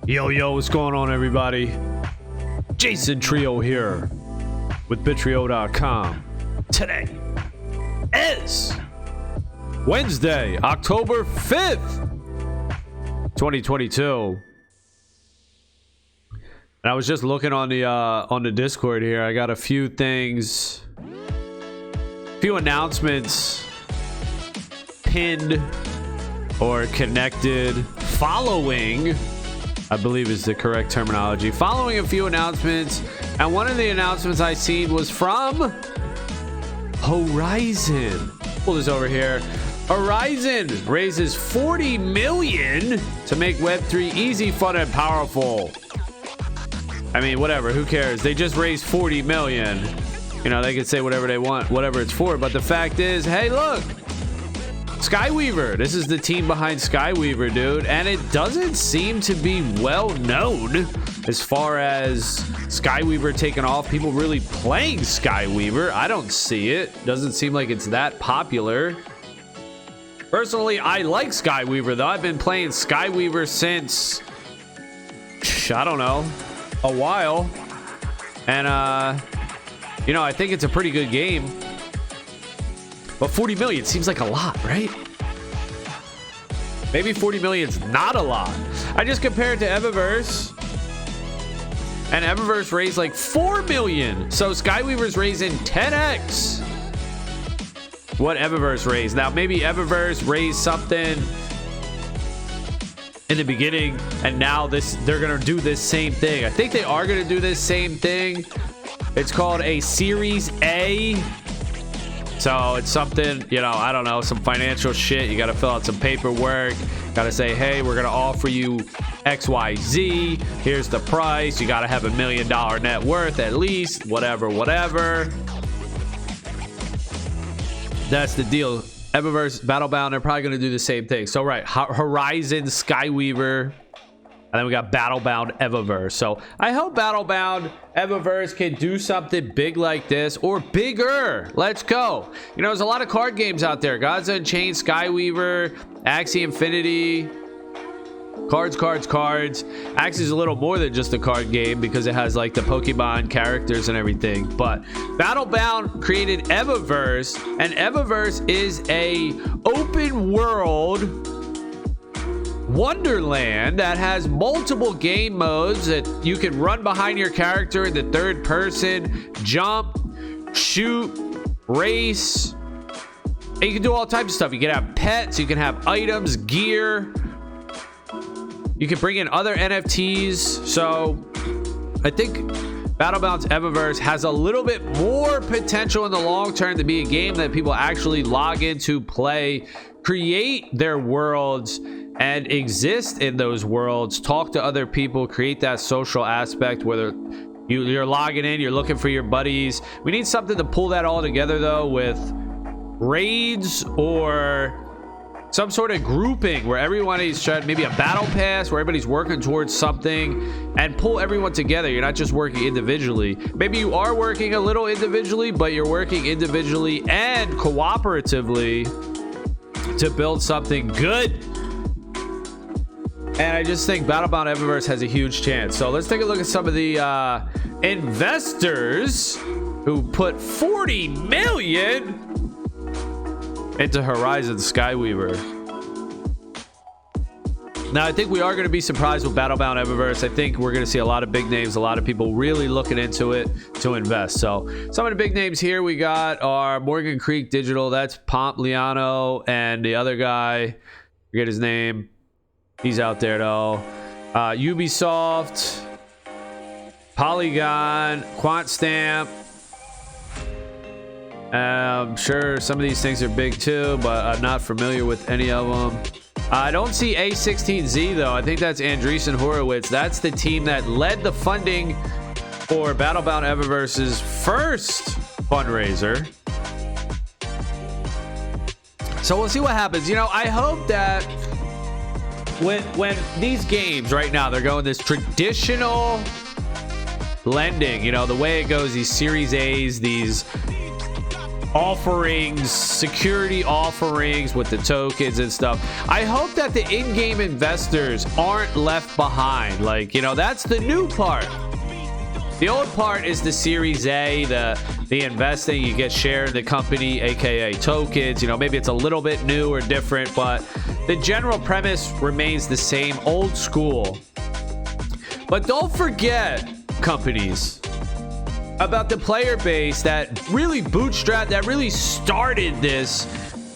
Yo, what's going on, everybody? Jason Trio here with Bittrio.com. Today is Wednesday, October 5th, 2022. And I was just looking on the Discord here. I got a few things, few announcements pinned or connected following, I believe is the correct terminology, following a few announcements. And one of the announcements I seen was from Horizon. Pull this over here. Horizon raises $40 million to make Web3 easy, fun, and powerful. I mean, whatever, who cares? They just raised $40 million. You know, they can say whatever they want, whatever it's for. But the fact is, hey, look, Skyweaver. This is the team behind Skyweaver, dude. And it doesn't seem to be well known as far as Skyweaver taking off. People really playing Skyweaver. I don't see it. Doesn't seem like it's that popular. Personally, I like Skyweaver, though. I've been playing Skyweaver since, I don't know, a while. And, you know, I think it's a pretty good game. But 40 million seems like a lot, right? Maybe 40 million is not a lot. I just compared to Eververse, and Eververse raised like 4 million. So Skyweaver's raising 10x what Eververse raised. Now, maybe Eververse raised something in the beginning, and now they're gonna do this same thing. I think they are gonna do this same thing. It's called a Series A. So it's something, you know, I don't know, some financial shit. You got to fill out some paperwork. Got to say, hey, we're going to offer you XYZ. Here's the price. You got to have $1 million net worth at least. Whatever. That's the deal. Eververse, Battlebound, they're probably going to do the same thing. So, right, Horizon, Skyweaver. And then we got Battlebound Eververse. So I hope Battlebound Eververse can do something big like this or bigger. Let's go. You know, there's a lot of card games out there. Gods Unchained, Skyweaver, Axie Infinity. Cards. Axie is a little more than just a card game because it has like the Pokemon characters and everything. But Battlebound created Eververse, and Eververse is a open world wonderland that has multiple game modes that you can run behind your character in the third person, jump, shoot, race, and you can do all types of stuff. You can have pets, you can have items, gear, you can bring in other NFTs. So I think Battlebound's Eververse has a little bit more potential in the long term to be a game that people actually log into, play, create their worlds, and exist in those worlds, talk to other people, create that social aspect, whether you're logging in, you're looking for your buddies. We need something to pull that all together, though, with raids or some sort of grouping where everybody's trying, maybe a battle pass where everybody's working towards something, and pull everyone together. You're not just working individually. Maybe you are working a little individually, but you're working individually and cooperatively to build something good. And I just think Battlebound Eververse has a huge chance. So let's take a look at some of the investors who put 40 million into Horizon Skyweaver. Now, I think we are going to be surprised with Battlebound Eververse. I think we're going to see a lot of big names, a lot of people really looking into it to invest. So some of the big names here we got are Morgan Creek Digital. That's Pompliano and the other guy, forget his name. He's out there, though. Ubisoft, Polygon, QuantStamp. I'm sure some of these things are big, too, but I'm not familiar with any of them. I don't see A16Z, though. I think that's Andreessen Horowitz. That's the team that led the funding for Battlebound Eververse's first fundraiser. So we'll see what happens. You know, I hope that when these games right now, they're going this traditional lending, you know, the way it goes, these Series A's, these offerings, security offerings with the tokens and stuff. I hope that the in-game investors aren't left behind. Like, you know, that's the new part. The old part is the Series A, the investing. You get share in the company, aka tokens. You know, maybe it's a little bit new or different, but the general premise remains the same, old school. But don't forget, companies, about the player base that really bootstrapped, that really started this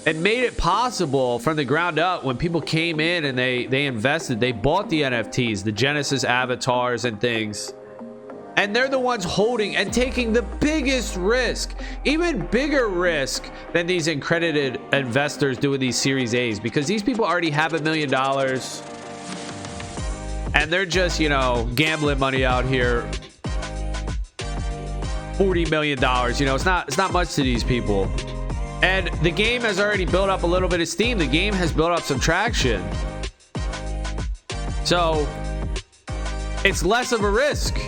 and made it possible from the ground up. When people came in and they invested, they bought the NFTs, the Genesis avatars and things. And they're the ones holding and taking the biggest risk, even bigger risk than these accredited investors do with these Series A's, because these people already have $1 million and they're just, you know, gambling money out here. $40 million, you know, it's not much to these people. And the game has already built up a little bit of steam. The game has built up some traction. So it's less of a risk.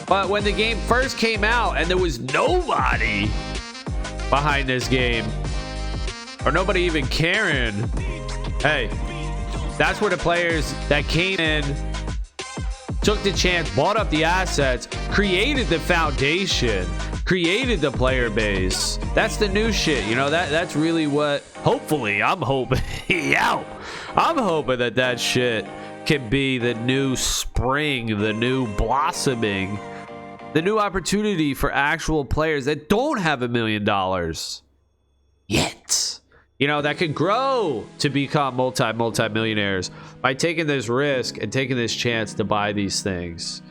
But when the game first came out and there was nobody behind this game, or nobody even caring, hey, that's where the players that came in, took the chance, bought up the assets, created the foundation, created the player base. That's the new shit, you know. That's really what, hopefully, I'm hoping I'm hoping that shit can be the new spring, the new blossoming, the new opportunity for actual players that don't have $1 million yet, you know, that could grow to become multi-millionaires by taking this risk and taking this chance to buy these things.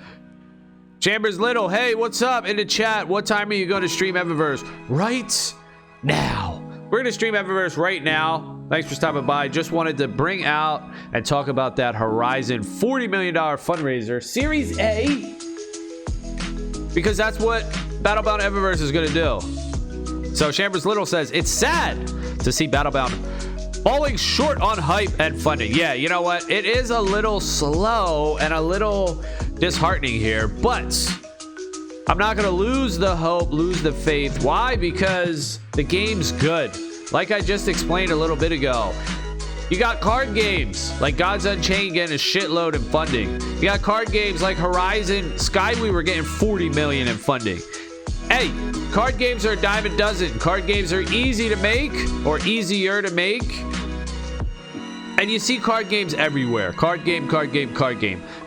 Chambers Little, hey, what's up in the chat? What time are you going to stream Eververse? Right now. We're going to stream Eververse right now. Thanks for stopping by. Just wanted to bring out and talk about that Horizon $40 million fundraiser, Series A, because that's what Battlebound Eververse is going to do. So Chambers Little says, it's sad to see Battlebound falling short on hype and funding. Yeah, you know what? It is a little slow and a little disheartening here, but I'm not going to lose the hope, lose the faith. Why? Because the game's good. Like I just explained a little bit ago, you got card games like Gods Unchained getting a shitload in funding. You got card games like Horizon Skyweaver getting 40 million in funding. Hey, card games are a dime a dozen. Card games are easy to make, or easier to make. And you see card games everywhere. Card game.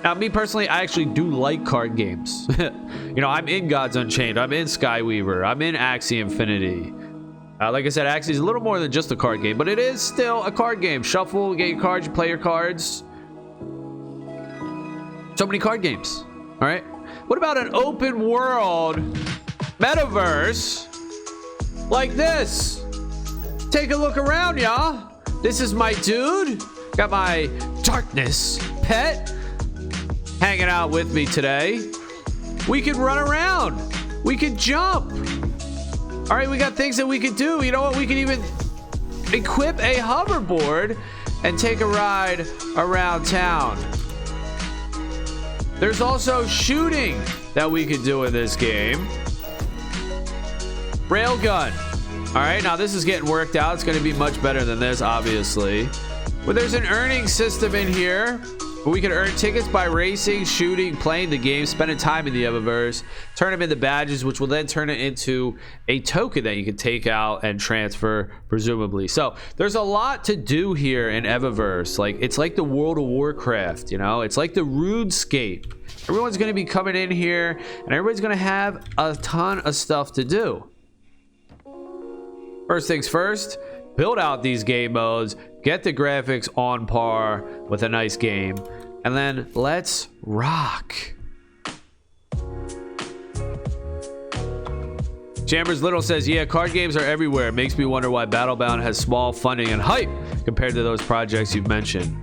Now, me personally, I actually do like card games. You know, I'm in Gods Unchained. I'm in Skyweaver. I'm in Axie Infinity. Like I said, Axie is a little more than just a card game, but it is still a card game. Shuffle, get your cards, you play your cards. So many card games. All right. What about an open world metaverse like this? Take a look around, y'all. This is my dude. Got my darkness pet hanging out with me today. We can run around. We can jump. All right, we got things that we could do. You know what? We can even equip a hoverboard and take a ride around town. There's also shooting that we could do in this game. Railgun. All right, now this is getting worked out. It's going to be much better than this, obviously. But there's an earning system in here. We can earn tickets by racing, shooting, playing the game, spending time in the Eververse, turn them into badges, which will then turn it into a token that you can take out and transfer, presumably. So there's a lot to do here in Eververse. Like, it's like the World of Warcraft, you know? It's like the RuneScape. Everyone's going to be coming in here, and everybody's going to have a ton of stuff to do. First things first, build out these game modes, get the graphics on par with a nice game, and then let's rock. Chambers Little says, yeah, card games are everywhere. It makes me wonder why Battlebound has small funding and hype compared to those projects you've mentioned.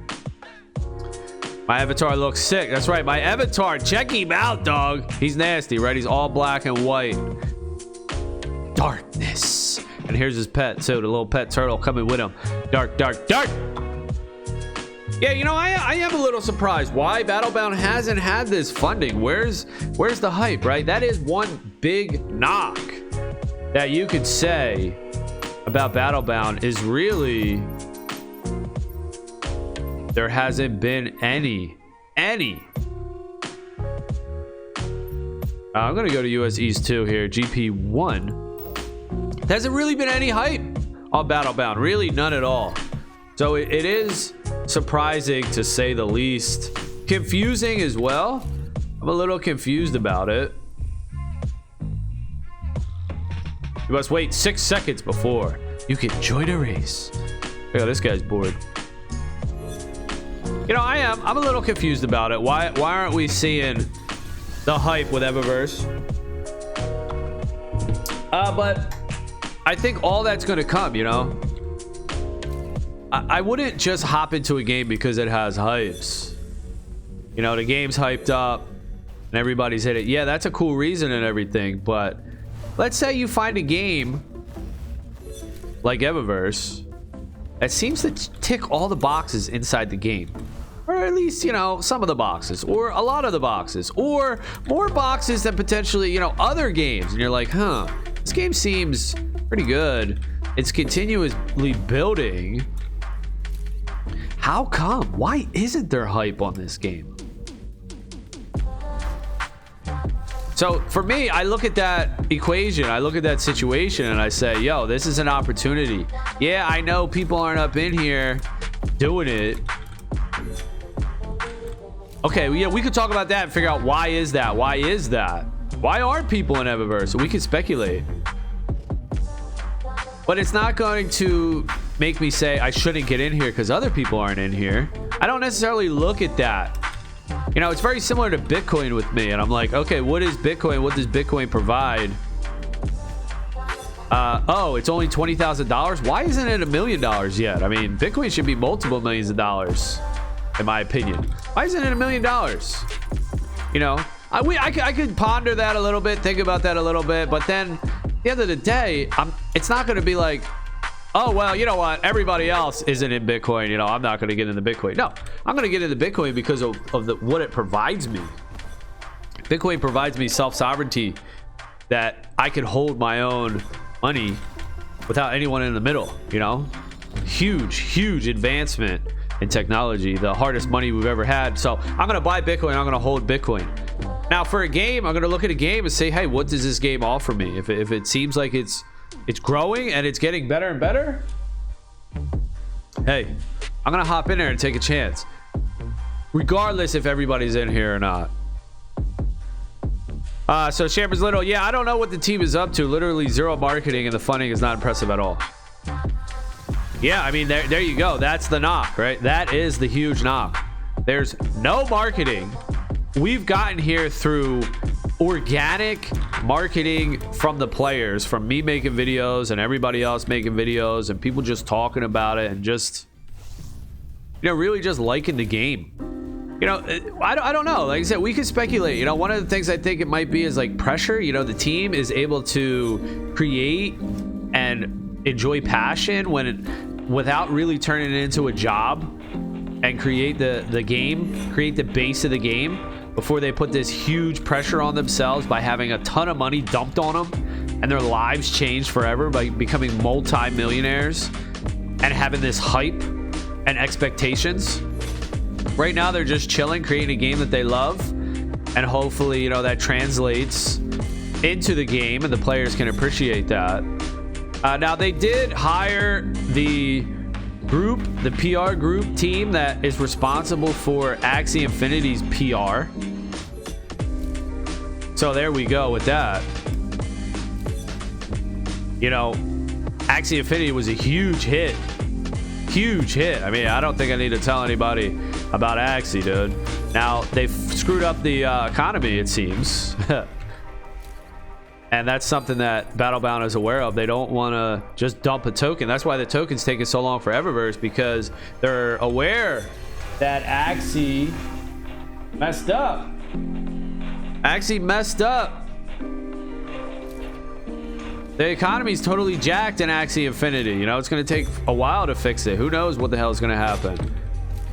My avatar looks sick. That's right, my avatar. Check him out, dog. He's nasty, right? He's all black and white. Darkness. And here's his pet, too, the little pet turtle coming with him. Dark, dark, dark. Yeah, you know, I am a little surprised why Battlebound hasn't had this funding. Where's the hype, right? That is one big knock that you could say about Battlebound is really there hasn't been any. I'm gonna go to US East 2 here, GP1. There hasn't really been any hype on Battlebound, really none at all. So it is surprising to say the least. Confusing as well. I'm a little confused about it. You must wait 6 seconds before you can join a race. Look at this guy's bored. You know, I'm a little confused about it. Why aren't we seeing the hype with Eververse? But I think all that's going to come, you know. I wouldn't just hop into a game because it has hypes. You know, the game's hyped up and everybody's hit it. Yeah, that's a cool reason and everything, but let's say you find a game like Eververse that seems to tick all the boxes inside the game. Or at least, you know, some of the boxes, or a lot of the boxes, or more boxes than potentially, you know, other games. And you're like, huh, this game seems pretty good. It's continuously building. How come? Why isn't there hype on this game? So for me, I look at that equation, I look at that situation, and I say, yo, this is an opportunity. Yeah, I know people aren't up in here doing it. Okay, yeah, we could talk about that and figure out why is that? Why is that? Why aren't people in Eververse? We could speculate. But it's not going to make me say I shouldn't get in here because other people aren't in here. I don't necessarily look at that. You know, it's very similar to Bitcoin with me. And I'm like, okay, what is Bitcoin? What does Bitcoin provide? Oh, it's only $20,000. Why isn't it $1 million yet? I mean, Bitcoin should be multiple millions of dollars, in my opinion. Why isn't it $1 million? You know, I could ponder that a little bit, think about that a little bit, but then at the end of the day, it's not going to be like, oh, well, you know what? Everybody else isn't in Bitcoin. You know, I'm not going to get into Bitcoin. No, I'm going to get into Bitcoin because of what it provides me. Bitcoin provides me self-sovereignty that I can hold my own money without anyone in the middle, you know? Huge advancement in technology, the hardest money we've ever had. So I'm going to buy Bitcoin. I'm going to hold Bitcoin. Now for a game, I'm going to look at a game and say, hey, what does this game offer me? If it seems like it's growing and it's getting better and better, hey, I'm going to hop in there and take a chance, regardless if everybody's in here or not. So Chambers Little, yeah, I don't know what the team is up to. Literally zero marketing and the funding is not impressive at all. Yeah, I mean, there you go. That's the knock, right? That is the huge knock. There's no marketing. We've gotten here through organic marketing from the players, from me making videos and everybody else making videos and people just talking about it and just, you know, really just liking the game. You know, I don't know. Like I said, we could speculate. You know, one of the things I think it might be is like pressure. You know, the team is able to create and enjoy passion without really turning it into a job, and create the game, create the base of the game before they put this huge pressure on themselves by having a ton of money dumped on them and their lives changed forever by becoming multi-millionaires and having this hype and expectations. Right now, they're just chilling, creating a game that they love, and hopefully, you know, that translates into the game and the players can appreciate that. Now, they did hire the group, the PR group team that is responsible for Axie Infinity's PR. So there we go with that. You know, Axie Infinity was a huge hit. Huge hit. I mean, I don't think I need to tell anybody about Axie, dude. Now, they've screwed up the economy, it seems. And that's something that Battlebound is aware of. They don't want to just dump a token. That's why the token's taking so long for Eververse, because they're aware that Axie messed up. Axie messed up. The economy's totally jacked in Axie Infinity. You know, it's going to take a while to fix it. Who knows what the hell is going to happen.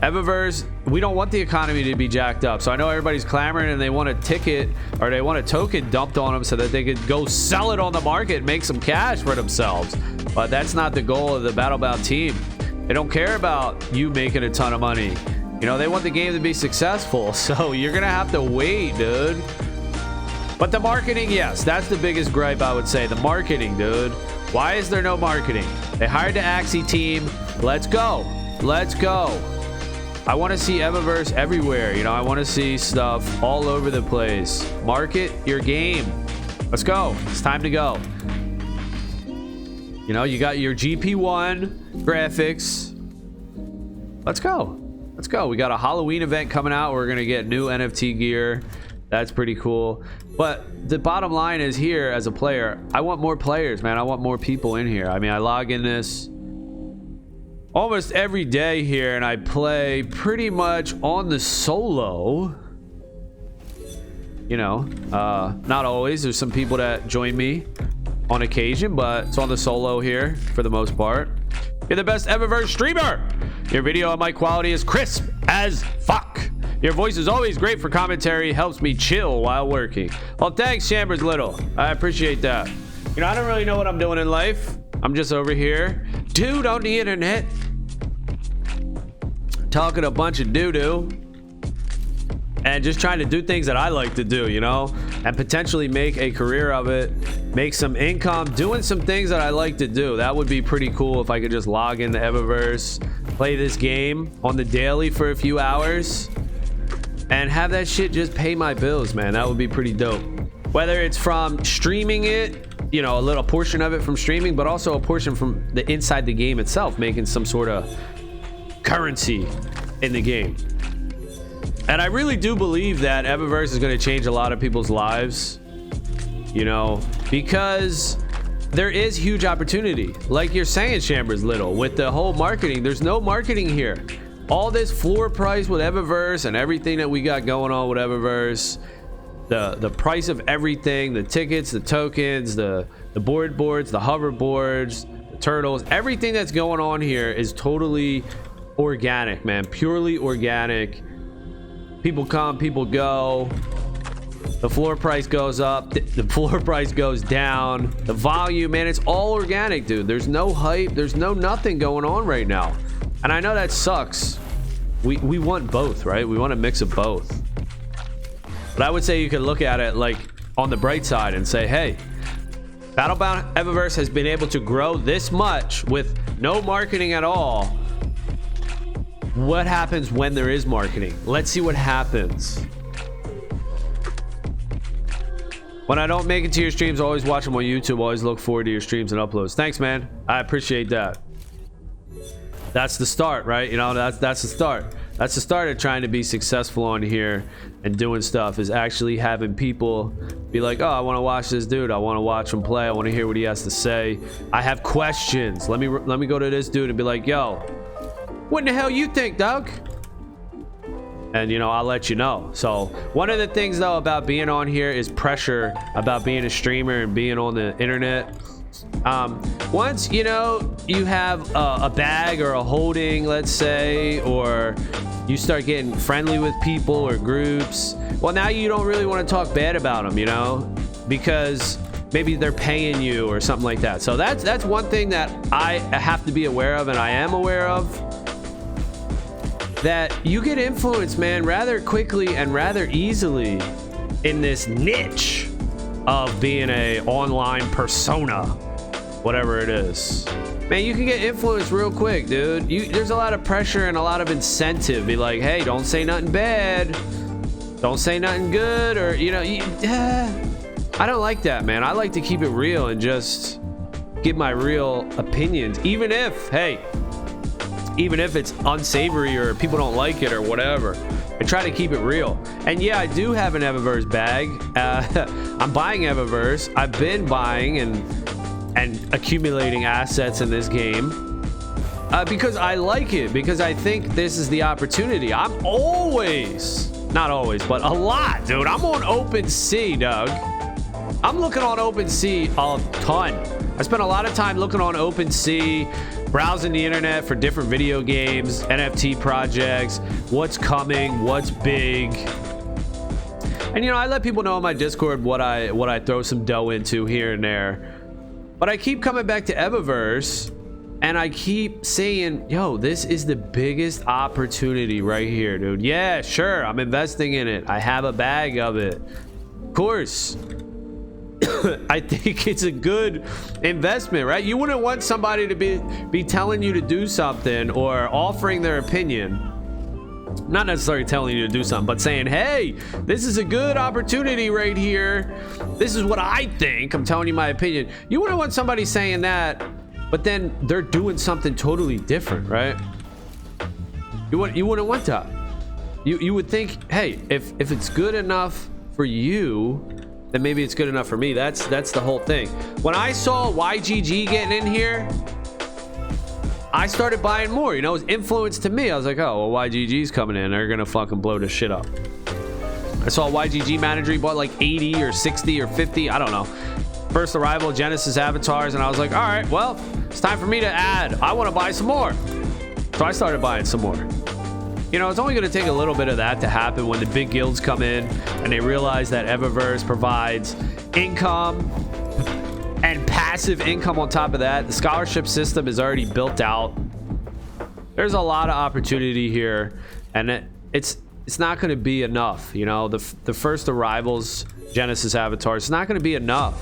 Eververse, we don't want the economy to be jacked up. So I know everybody's clamoring and they want a ticket or they want a token dumped on them so that they could go sell it on the market and make some cash for themselves. But that's not the goal of the Battlebound team. They don't care about you making a ton of money. You know, they want the game to be successful. So you're going to have to wait, dude. But the marketing, yes, that's the biggest gripe I would say. The marketing, dude. Why is there no marketing? They hired the Axie team. Let's go. Let's go. I want to see Eververse everywhere. You know, I want to see stuff all over the place. Market your game. Let's go. It's time to go. You know, you got your GP1 graphics. Let's go. Let's go. We got a Halloween event coming out. We're going to get new NFT gear. That's pretty cool. But the bottom line is here as a player, I want more players, man. I want more people in here. I mean, I log in this almost every day here and I play pretty much on the solo. You know, not always. There's some people that join me on occasion, but it's on the solo here for the most part. You're the best Eververse streamer. Your video and mic quality is crisp as fuck. Your voice is always great for commentary. Helps me chill while working. Well, thanks, Chambers Little. I appreciate that. You know, I don't really know what I'm doing in life. I'm just over here, dude, on the internet, talking a bunch of doo-doo and just trying to do things that I like to do, you know, and potentially make a career of it, make some income, doing some things that I like to do. That would be pretty cool if I could just log into Eververse, play this game on the daily for a few hours, and have that shit just pay my bills, man. That would be pretty dope. Whether it's from streaming it, you know, a little portion of it from streaming, but also a portion from the inside the game itself, making some sort of currency in the game. And I really do believe that Eververse is going to change a lot of people's lives, you know, because there is huge opportunity. Like you're saying, Chambers Little, with the whole marketing, there's no marketing here. All this floor price with Eververse and everything that we got going on with Eververse, the price of everything, the tickets, the tokens, the boards, the hoverboards, the turtles, everything that's going on here is totally organic, man. Purely organic. People come, people go. The floor price goes up, the floor price goes down. The volume, man, it's all organic, dude. There's no hype, there's no nothing going on right now. And I know that sucks. We want both, right? We want a mix of both. But I would say you could look at it like on the bright side and say, hey, Battlebound Eververse has been able to grow this much with no marketing at all. What happens when there is marketing? Let's see what happens. When I don't make it to your streams, always watch them on YouTube. Always look forward to your streams and uploads. Thanks, man. I appreciate that. That's the start, right? You know, that's the start. That's the start of trying to be successful on here and doing stuff, is actually having people be like, oh, I want to watch this dude. I want to watch him play. I want to hear what he has to say. I have questions. Let me go to this dude and be like, yo, what in the hell you think, Doug? And, you know, I'll let you know. So one of the things, though, about being on here is pressure about being a streamer and being on the internet. Once, you know, you have a bag or a holding, let's say, or you start getting friendly with people or groups, well, now you don't really want to talk bad about them, you know, because maybe they're paying you or something like that. So that's one thing that I have to be aware of, and I am aware of, that you get influenced, man, rather quickly and rather easily in this niche of being a online persona, whatever it is. Man, you can get influenced real quick, dude. There's a lot of pressure and a lot of incentive. Be like, hey, don't say nothing bad, don't say nothing good, or, you know, I don't like that, man. I like to keep it real and just give my real opinions, even if it's unsavory or people don't like it or whatever. I try to keep it real. And yeah, I do have an Eververse bag. I'm buying Eververse. I've been buying and accumulating assets in this game because I like it, because I think this is the opportunity. I'm always, not always, but a lot, dude. I'm on OpenSea, Doug. I'm looking on OpenSea a ton. I spent a lot of time looking on OpenSea, browsing the internet for different video games, NFT projects, what's coming, what's big. And, you know, I let people know on my Discord what I throw some dough into here and there. But I keep coming back to Evaverse, and I keep saying, yo, this is the biggest opportunity right here, dude. Yeah, sure, I'm investing in it. I have a bag of it. Of course. I think it's a good investment, right? You wouldn't want somebody to be telling you to do something or offering their opinion. Not necessarily telling you to do something, but saying, hey, this is a good opportunity right here. This is what I think. I'm telling you my opinion. You wouldn't want somebody saying that, but then they're doing something totally different, right? You wouldn't want that. You would think, hey, if it's good enough for you, then maybe it's good enough for me. That's the whole thing. When I saw YGG getting in here, I started buying more. You know, it was influence to me. I was like, oh, well, YGG's coming in. They're gonna fucking blow this shit up. I saw YGG manager. He bought like 80 or 60 or 50. I don't know. First arrival, Genesis avatars. And I was like, all right, well, it's time for me to add. I want to buy some more. So I started buying some more. You know, it's only going to take a little bit of that to happen when the big guilds come in and they realize that Evaverse provides income and passive income on top of that. The scholarship system is already built out. There's a lot of opportunity here, and it's not going to be enough. You know, the first arrivals, Genesis avatars, it's not going to be enough.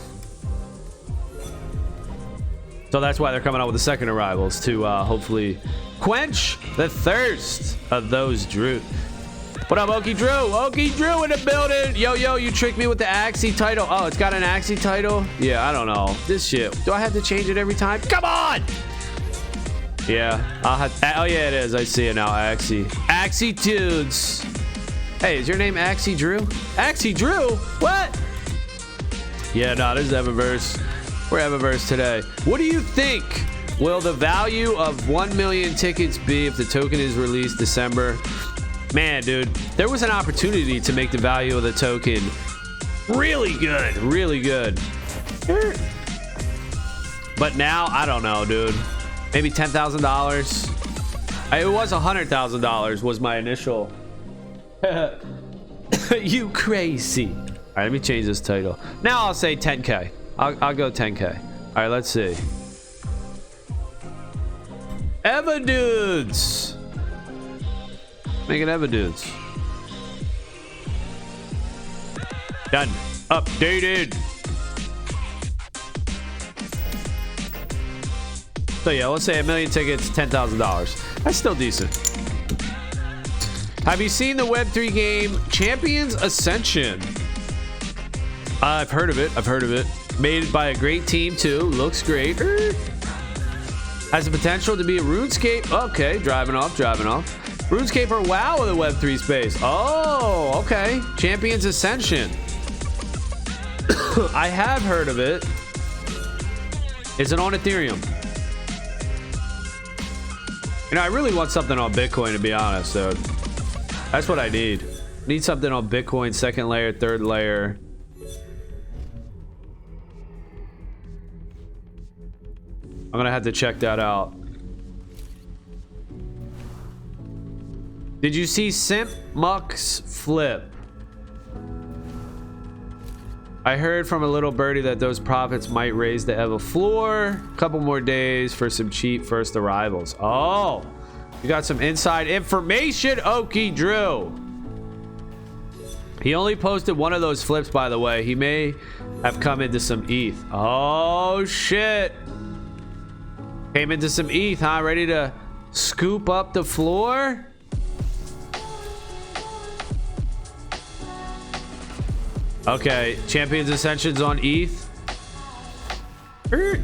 So that's why they're coming out with the second arrivals to hopefully quench the thirst of those Drew. What up, Okie Drew? Okie Drew in the building. Yo, you tricked me with the Axie title. Oh, it's got an Axie title? Yeah, I don't know. This shit. Do I have to change it every time? Come on! Yeah, I'll have... Oh, yeah, it is. I see it now. Axie. Axie Dudes. Hey, is your name Axie Drew? Axie Drew? What? Yeah, no, this is Evaverse. We're Evaverse today. What do you think? Will the value of 1 million tickets be if the token is released December? Man, dude, there was an opportunity to make the value of the token really good, really good. But now, I don't know, dude. Maybe $10,000. It was $100,000 was my initial. You crazy. All right, let me change this title. Now I'll say 10K. I'll go 10K. All right, let's see. Eva Dudes. Make it Eva Dudes. Done. Updated. So yeah, let's say 1 million tickets, $10,000. That's still decent. Have you seen the Web3 game Champions Ascension? I've heard of it. Made by a great team too. Looks great. Has the potential to be a RuneScape. Okay, driving off. RuneScape or WoW in the Web3 space. Oh, okay. Champions Ascension. I have heard of it. Is it on Ethereum? You know, I really want something on Bitcoin, to be honest, dude. That's what I need. Need something on Bitcoin, second layer, third layer. I'm gonna have to check that out. Did you see Simp Muck's flip? I heard from a little birdie that those profits might raise the Eva floor. A couple more days for some cheap first arrivals. Oh, you got some inside information, Okie Drew. He only posted one of those flips, by the way. He may have come into some ETH. Oh, shit. Came into some ETH, huh? Ready to scoop up the floor? Okay, Champions Ascension's on ETH. We're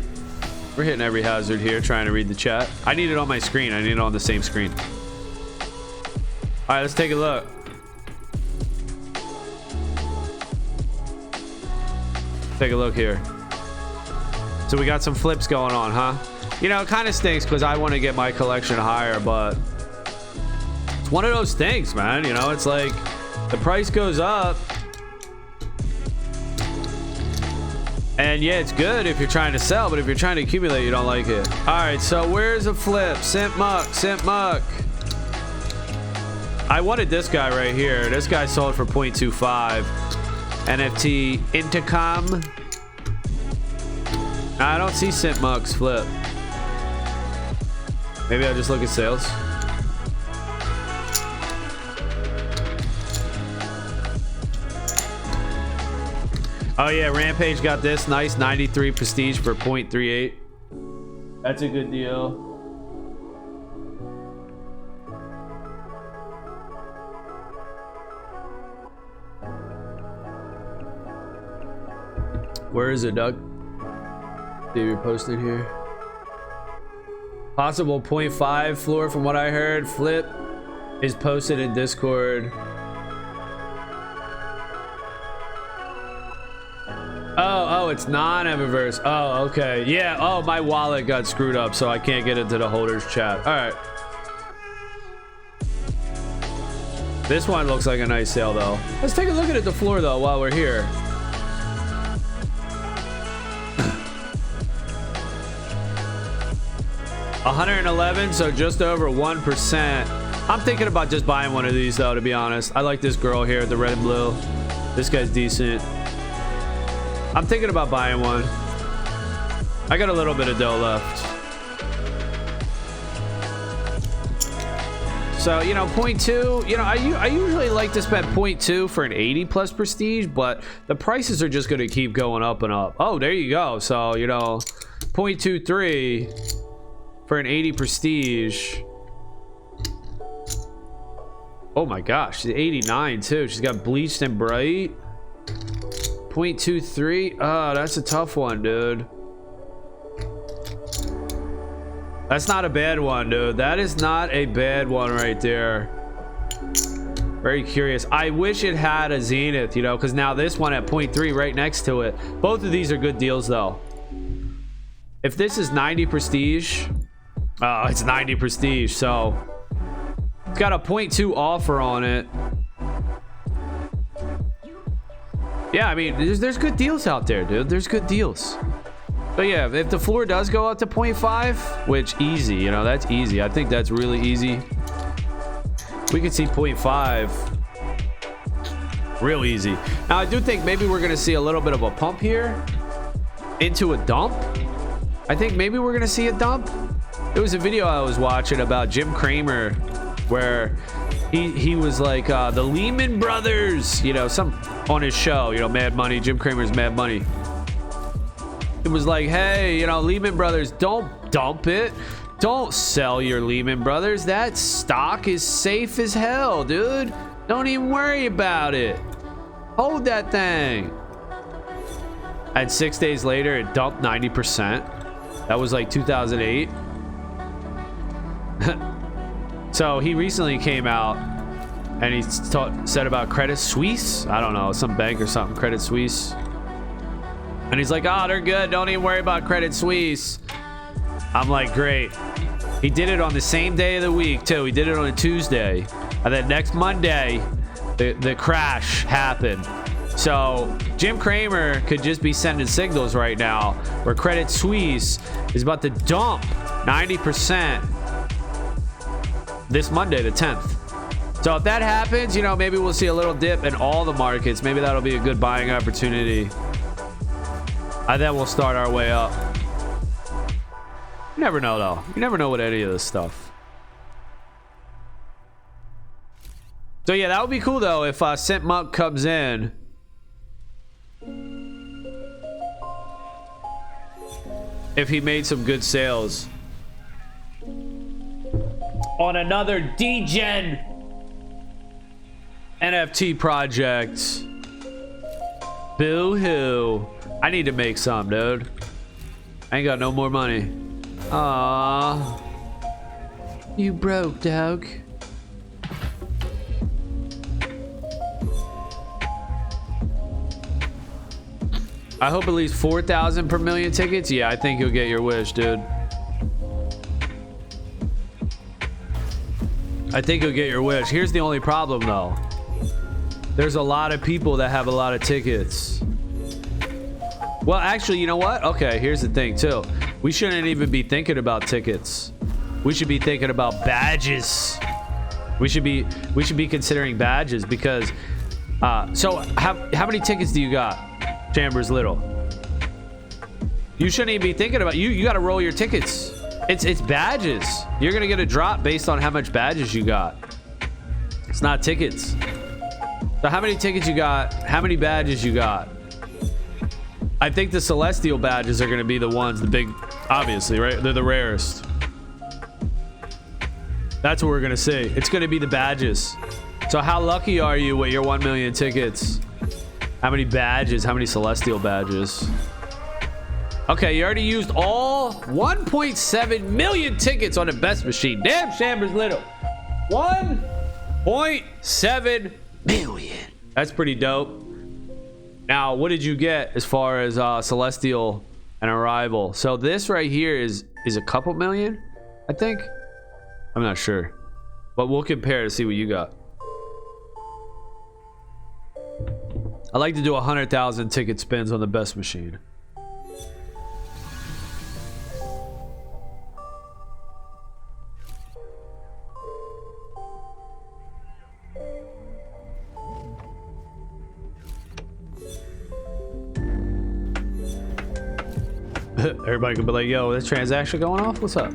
hitting every hazard here, trying to read the chat. I need it on my screen. I need it on the same screen. All right, let's take a look. Take a look here. So we got some flips going on, huh? You know, it kind of stinks because I want to get my collection higher, but it's one of those things, man. You know, it's like the price goes up. And yeah, it's good if you're trying to sell, but if you're trying to accumulate, you don't like it. All right, so where's a flip? Simp Muck. I wanted this guy right here. This guy sold for 0.25. NFT Intercom. I don't see Simp Muck's flip. Maybe I'll just look at sales. Oh yeah, Rampage got this nice 93 prestige for 0.38. That's a good deal. Where is it, Doug? See if you're posted here. Possible 0.5 floor from what I heard. Flip is posted in Discord. Oh, it's non-Eververse. Oh, okay. Yeah. Oh, my wallet got screwed up, so I can't get into the holders chat. All right. This one looks like a nice sale, though. Let's take a look at the floor, though, while we're here. $111, so just over 1%. I'm thinking about just buying one of these, though, to be honest. I like this girl here, the red and blue. This guy's decent. I'm thinking about buying one. I got a little bit of dough left. So, you know, 0.2, you know, I usually like to spend 0.2 for an 80 plus prestige, but the prices are just going to keep going up and up. Oh, there you go. So, you know, 0.23 for an 80 prestige. Oh my gosh, she's 89 too. She's got bleached and bright. 0.23. Oh, that's a tough one, dude. That's not a bad one, dude. That is not a bad one right there. Very curious. I wish it had a Zenith, you know, because now this one at 0.3 right next to it. Both of these are good deals, though. If this is 90 prestige, it's 90 prestige, so it's got a 0.2 offer on it. Yeah, I mean, there's good deals out there, dude. There's good deals. But yeah, if the floor does go up to 0.5, which easy, you know, that's easy. I think that's really easy. We could see 0.5 real easy. Now, I do think maybe we're going to see a little bit of a pump here into a dump. I think maybe we're going to see a dump. There was a video I was watching about Jim Cramer where he was like the Lehman Brothers, you know, some on his show, you know, Mad Money, Jim Cramer's Mad Money. It was like, hey, you know, Lehman Brothers, don't dump it. Don't sell your Lehman Brothers. That stock is safe as hell, dude. Don't even worry about it. Hold that thing. And 6 days later, it dumped 90%. That was like 2008. So he recently came out and he said about Credit Suisse. I don't know, some bank or something, Credit Suisse. And he's like, oh, they're good. Don't even worry about Credit Suisse. I'm like, great. He did it on the same day of the week, too. He did it on a Tuesday. And then next Monday, the crash happened. So Jim Cramer could just be sending signals right now where Credit Suisse is about to dump 90% this Monday, the 10th. So if that happens, you know, maybe we'll see a little dip in all the markets. Maybe that'll be a good buying opportunity. And then we'll start our way up. You never know, though. You never know with any of this stuff. So yeah, that would be cool, though, if Simp Muck comes in. If he made some good sales. On another DGen NFT project. Boo-hoo. I need to make some, dude. I ain't got no more money. Aww. You broke, dog. I hope at least 4,000 per million tickets. Yeah, I think you'll get your wish, dude. I think you'll get your wish. Here's the only problem, though. There's a lot of people that have a lot of tickets. Well, actually, you know what? Okay, here's the thing too. We shouldn't even be thinking about tickets. We should be thinking about badges. We should be considering badges because so how many tickets do you got, Chambers Little? You shouldn't even be thinking about you got to roll your tickets. It's badges. You're gonna get a drop based on how much badges you got. It's not tickets. So how many tickets you got? How many badges you got? I think the celestial badges are gonna be the ones, the big, obviously, right? They're the rarest. That's what we're gonna see. It's gonna be the badges. So how lucky are you with your 1 million tickets? How many badges? How many celestial badges? Okay, you already used all 1.7 million tickets on the best machine. Damn, Chambers Little. 1.7 million. That's pretty dope. Now, what did you get as far as celestial and arrival? So this right here is a couple million, I think. I'm not sure, but we'll compare to see what you got. I like to do 100,000 ticket spins on the best machine. Everybody can be like, yo, this transaction going off? What's up?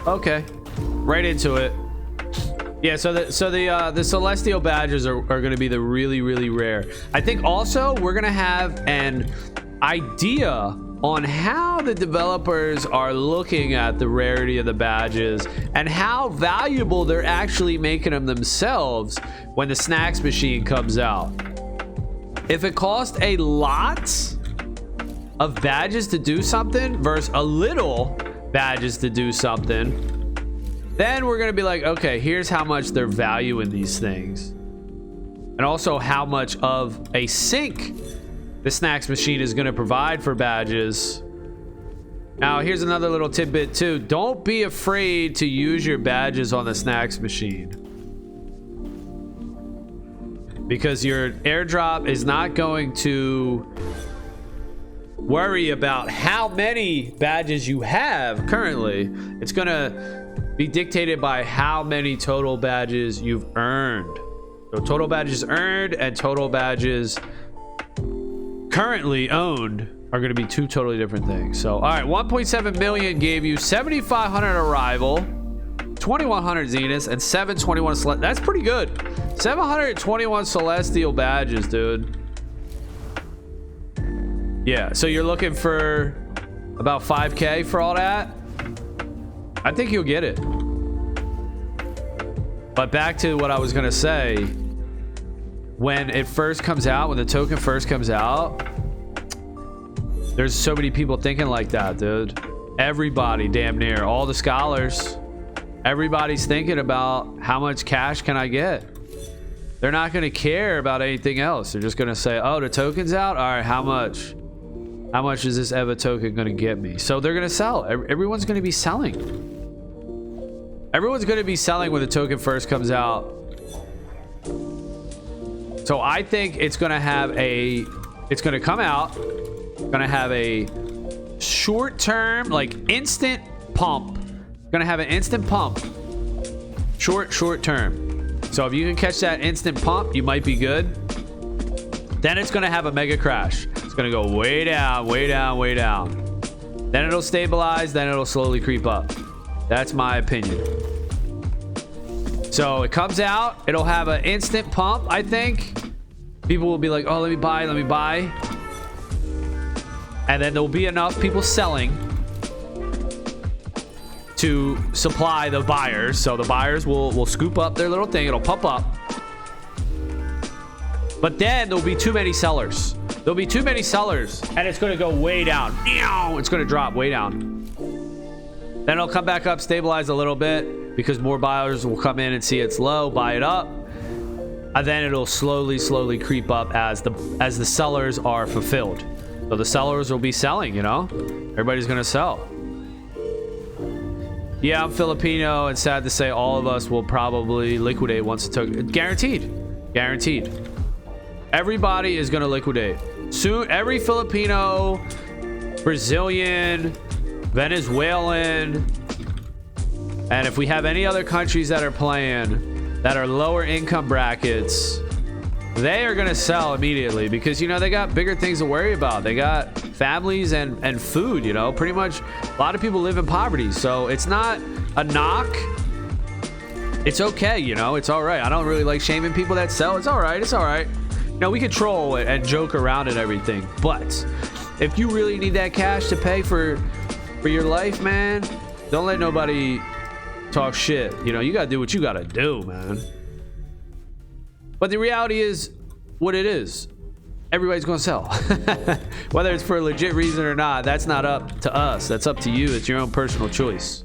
Okay, right into it. Yeah, so the celestial badges are going to be the really rare. I think also we're going to have an idea on how the developers are looking at the rarity of the badges and how valuable they're actually making them themselves when the snacks machine comes out. If it costs a lot of badges to do something versus a little badges to do something, then we're gonna be like, okay, here's how much they're valuing these things, and also how much of a sink the snacks machine is gonna provide for badges. Now, here's another little tidbit too. Don't be afraid to use your badges on the snacks machine, because your airdrop is not going to worry about how many badges you have currently. It's gonna be dictated by how many total badges you've earned. So total badges earned and total badges currently owned are going to be two totally different things. So all right, 1.7 million gave you 7,500 arrival, 2,100 zeniths, and 721 that's pretty good. 721 celestial badges, dude. Yeah, so you're looking for about 5K for all that. I think you'll get it. But back to what I was gonna say, when it first comes out, when the token first comes out, there's so many people thinking like that, dude. Everybody, damn near, all the scholars, everybody's thinking about how much cash can I get. They're not gonna care about anything else. They're just gonna say, oh, the token's out? All right, how much? How much is this Eva token gonna get me? So they're gonna sell. Everyone's gonna be selling. Everyone's gonna be selling when the token first comes out. So I think it's gonna have a, it's gonna come out, gonna have a short-term, like instant pump. Gonna have an instant pump. Short term. So if you can catch that instant pump, you might be good. Then it's gonna have a mega crash. It's gonna go way down, way down, way down. Then it'll stabilize, then it'll slowly creep up. That's my opinion. So it comes out, it'll have an instant pump, I think. People will be like, oh, let me buy. And then there'll be enough people selling to supply the buyers. So the buyers will scoop up their little thing, it'll pump up. But then there'll be too many sellers. There'll be too many sellers, and it's gonna go way down. It's gonna drop way down. Then it'll come back up, stabilize a little bit, because more buyers will come in and see it's low, buy it up. And then it'll slowly creep up as the sellers are fulfilled. So the sellers will be selling, you know? Everybody's gonna sell. Yeah, I'm Filipino, and sad to say, all of us will probably liquidate once the token. Guaranteed. Guaranteed. Everybody is going to liquidate. Soon, every Filipino, Brazilian, Venezuelan, and if we have any other countries that are playing that are lower income brackets, they are going to sell immediately because, you know, they got bigger things to worry about. They got families and food, you know. Pretty much a lot of people live in poverty. So it's not a knock. It's okay, you know. It's all right. I don't really like shaming people that sell. It's all right. It's all right. You know, we can troll it and joke around and everything. But if you really need that cash to pay for your life, man, don't let nobody talk shit. You know, you got to do what you got to do, man. But the reality is what it is. Everybody's going to sell. Whether it's for a legit reason or not, that's not up to us. That's up to you. It's your own personal choice.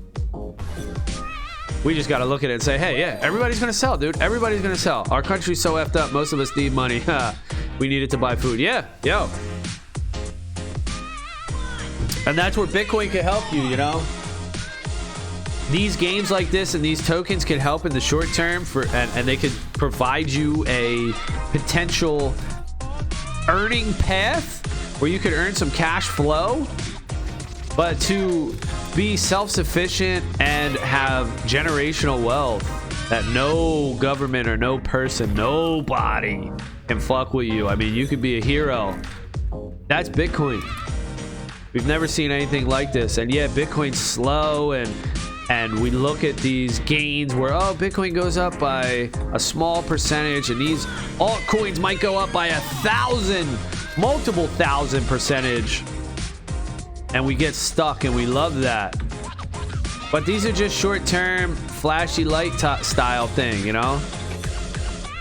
We just got to look at it and say, hey, yeah, everybody's going to sell, dude. Everybody's going to sell. Our country's so effed up. Most of us need money. We need it to buy food. Yeah, yo. And that's where Bitcoin can help you, you know? These games like this and these tokens can help in the short term and they could provide you a potential earning path where you could earn some cash flow. But to be self-sufficient and have generational wealth that no government or no person, nobody can fuck with you. I mean, you could be a hero. That's Bitcoin. We've never seen anything like this. And yeah, Bitcoin's slow and we look at these gains where, oh, Bitcoin goes up by a small percentage and these altcoins might go up by 1,000, multiple thousand percentage. And we get stuck and we love that. But these are just short-term, flashy light style thing, you know?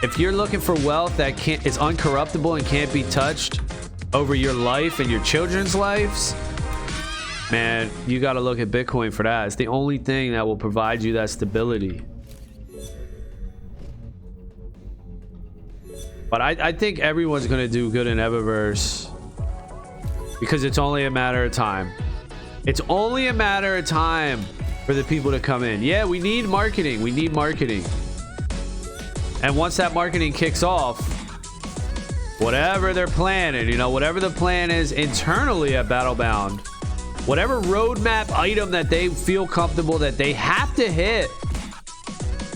If you're looking for wealth that is uncorruptible and can't be touched over your life and your children's lives, man, you got to look at Bitcoin for that. It's the only thing that will provide you that stability. But I think everyone's going to do good in Eververse because it's only a matter of time. It's only a matter of time for the people to come in. Yeah, we need marketing. We need marketing. And once that marketing kicks off, whatever they're planning, you know, whatever the plan is internally at Battlebound, whatever roadmap item that they feel comfortable that they have to hit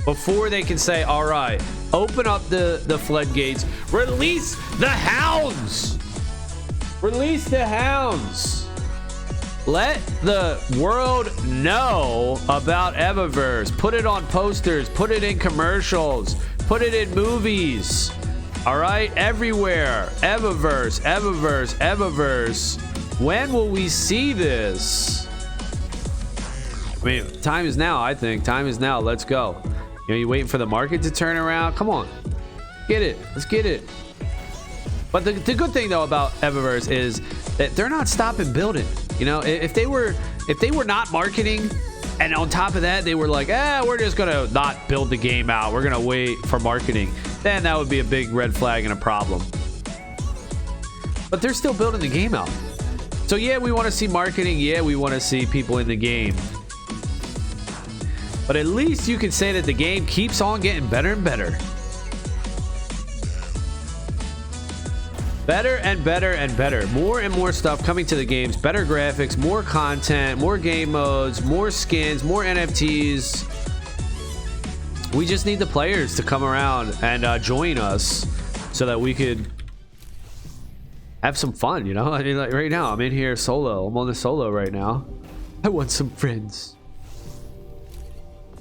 before they can say, all right, open up the floodgates, release the hounds. Release the hounds. Let the world know about Eververse. Put it on posters. Put it in commercials. Put it in movies. All right? Everywhere. Eververse, Eververse, Eververse. When will we see this? I mean, time is now, I think. Time is now. Let's go. You know, you waiting for the market to turn around? Come on. Get it. Let's get it. But the good thing though about Eververse is that they're not stopping building. You know, if they were not marketing, and on top of that they were like, we're just gonna not build the game out, we're gonna wait for marketing, then that would be a big red flag and a problem. But they're still building the game out. So yeah, we want to see marketing. Yeah, we want to see people in the game. But at least you can say that the game keeps on getting better and better. Better and better and better. More and more stuff coming to the games. Better graphics, more content, more game modes, more skins, more NFTs. We just need the players to come around and join us so that we could have some fun, you know? I mean, like right now, I'm in here solo. I'm on the solo right now. I want some friends.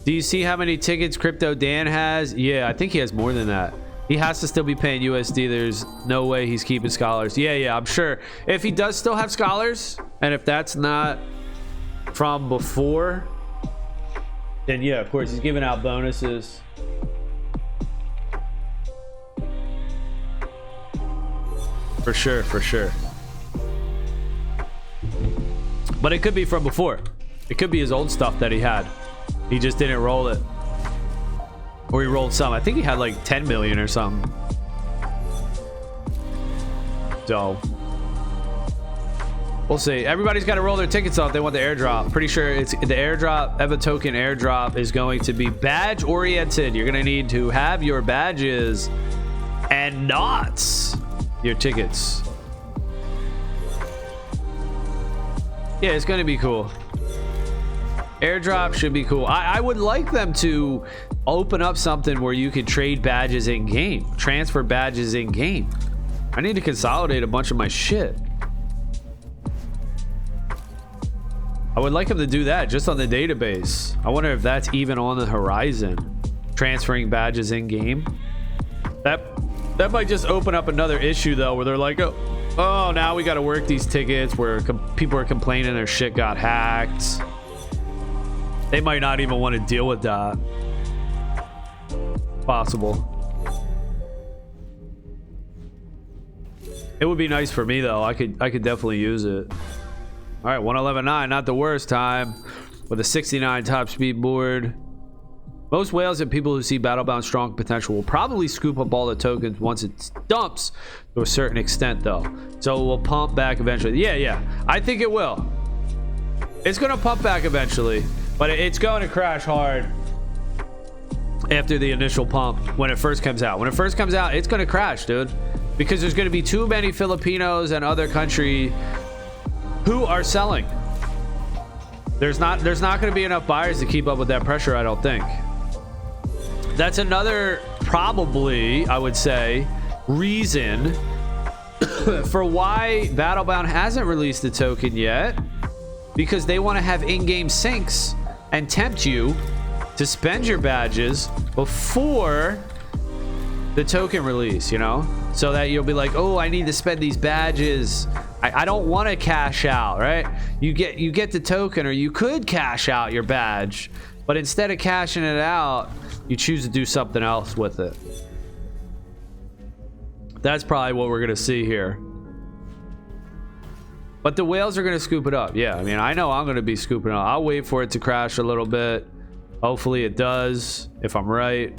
Do you see how many tickets Crypto Dan has? Yeah, I think he has more than that. He has to still be paying USD. There's no way he's keeping scholars. Yeah, I'm sure. If he does still have scholars, and if that's not from before, then yeah, of course, he's giving out bonuses. For sure, for sure. But it could be from before. It could be his old stuff that he had. He just didn't roll it. Or he rolled some. I think he had like 10 million or something. So We'll see. Everybody's got to roll their tickets off. They want the airdrop. Pretty sure it's the airdrop. Eva token airdrop is going to be badge oriented. You're going to need to have your badges and not your tickets. Yeah, it's going to be cool. Airdrop should be cool. I would like them to open up something where you could trade badges in game, transfer badges in game. I need to consolidate a bunch of my shit. I would like them to do that just on the database. I wonder if that's even on the horizon. Transferring badges in game. That might just open up another issue though, where they're like, oh, now we got to work these tickets where people are complaining their shit got hacked. They might not even want to deal with that. Possible. It would be nice for me though. I could definitely use it. All right, 111.9, not the worst time with a 69 top speed board. Most whales and people who see Battlebound strong potential will probably scoop up all the tokens once it dumps to a certain extent though. So it will pump back eventually. Yeah, I think it will. It's gonna pump back eventually, but it's going to crash hard after the initial pump when it first comes out. When it first comes out, it's gonna crash, dude, because there's gonna be too many Filipinos and other country who are selling. There's not going to be enough buyers to keep up with that pressure, I don't think. That's another, probably, I would say, reason for why Battlebound hasn't released the token yet, because they want to have in-game syncs and tempt you to spend your badges before the token release, you know, so that you'll be like, oh, I need to spend these badges. I don't want to cash out, right? You get the token, or you could cash out your badge, but instead of cashing it out, you choose to do something else with it. That's probably what we're gonna see here. But the whales are gonna scoop it up. Yeah, I mean, I know I'm gonna be scooping it up. I'll wait for it to crash a little bit. Hopefully it does, if I'm right.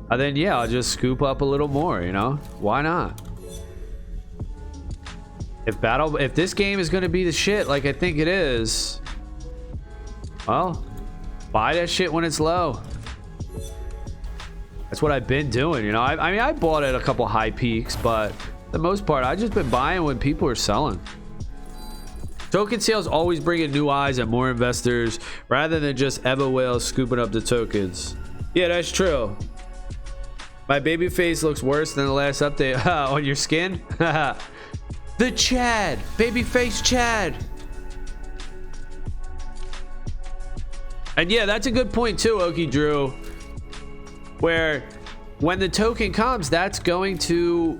And then yeah, I'll just scoop up a little more, you know? Why not? If this game is going to be the shit like I think it is, well, buy that shit when it's low. That's what I've been doing, you know. I mean, I bought at a couple high peaks, but for the most part, I've just been buying when people are selling. Token sales always bring in new eyes and more investors rather than just Eva whales scooping up the tokens. Yeah, that's true. My baby face looks worse than the last update. On your skin? The Chad, babyface Chad. And yeah, that's a good point too, Okie Drew, where when the token comes, that's going to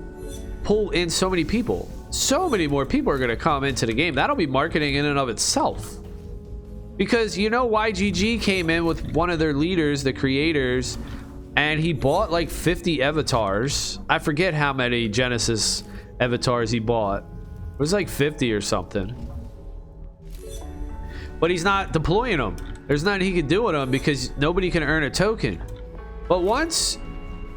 pull in so many people. So many more people are going to come into the game. That'll be marketing in and of itself, because you know, YGG came in with one of their leaders, the creators, and he bought like 50 avatars. I forget how many Genesis avatars he bought. It was like 50 or something, but he's not deploying them. There's nothing he can do with them because nobody can earn a token. But once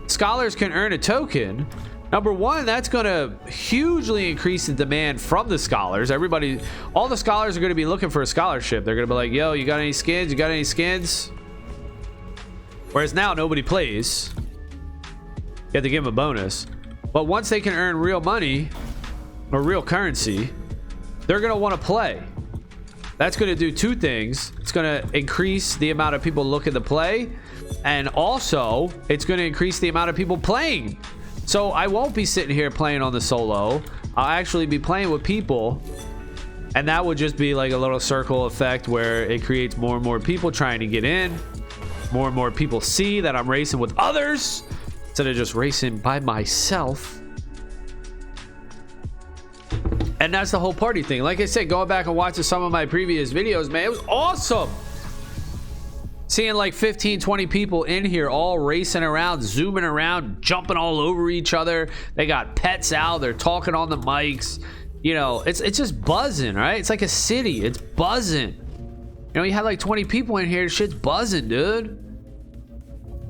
scholars can earn a token, number one, that's going to hugely increase the demand from the scholars. Everybody, all the scholars are going to be looking for a scholarship. They're going to be like, yo, you got any skins? You got any skins? Whereas now nobody plays. You have to give them a bonus. But once they can earn real money or real currency, they're going to want to play. That's going to do two things. It's going to increase the amount of people looking to play, and also it's going to increase the amount of people playing. So I won't be sitting here playing on the solo. I'll actually be playing with people, and that would just be like a little circle effect where it creates more and more people trying to get in. More and more people see that I'm racing with others instead of just racing by myself. And that's the whole party thing. Like I said, going back and watching some of my previous videos, man, it was awesome seeing like 15-20 people in here all racing around, zooming around, jumping all over each other. They got pets out, they're talking on the mics, you know. It's just buzzing, right? It's like a city, it's buzzing. You know, you have like 20 people in here, shit's buzzing, dude.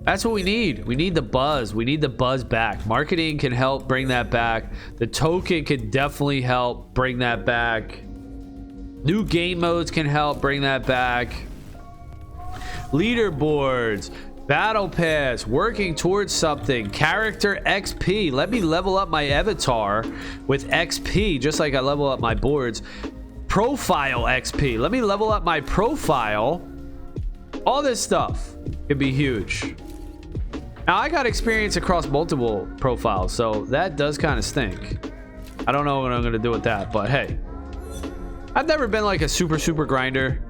That's what we need. We need the buzz. We need the buzz back. Marketing can help bring that back. The token can definitely help bring that back. New game modes can help bring that back. Leaderboards, battle pass, working towards something, character XP. Let me level up my avatar with XP just like I level up my boards. Profile XP. Let me level up my profile. All this stuff could be huge. Now I got experience across multiple profiles, so that does kind of stink. I don't know what I'm gonna do with that, but hey, I've never been like a super grinder.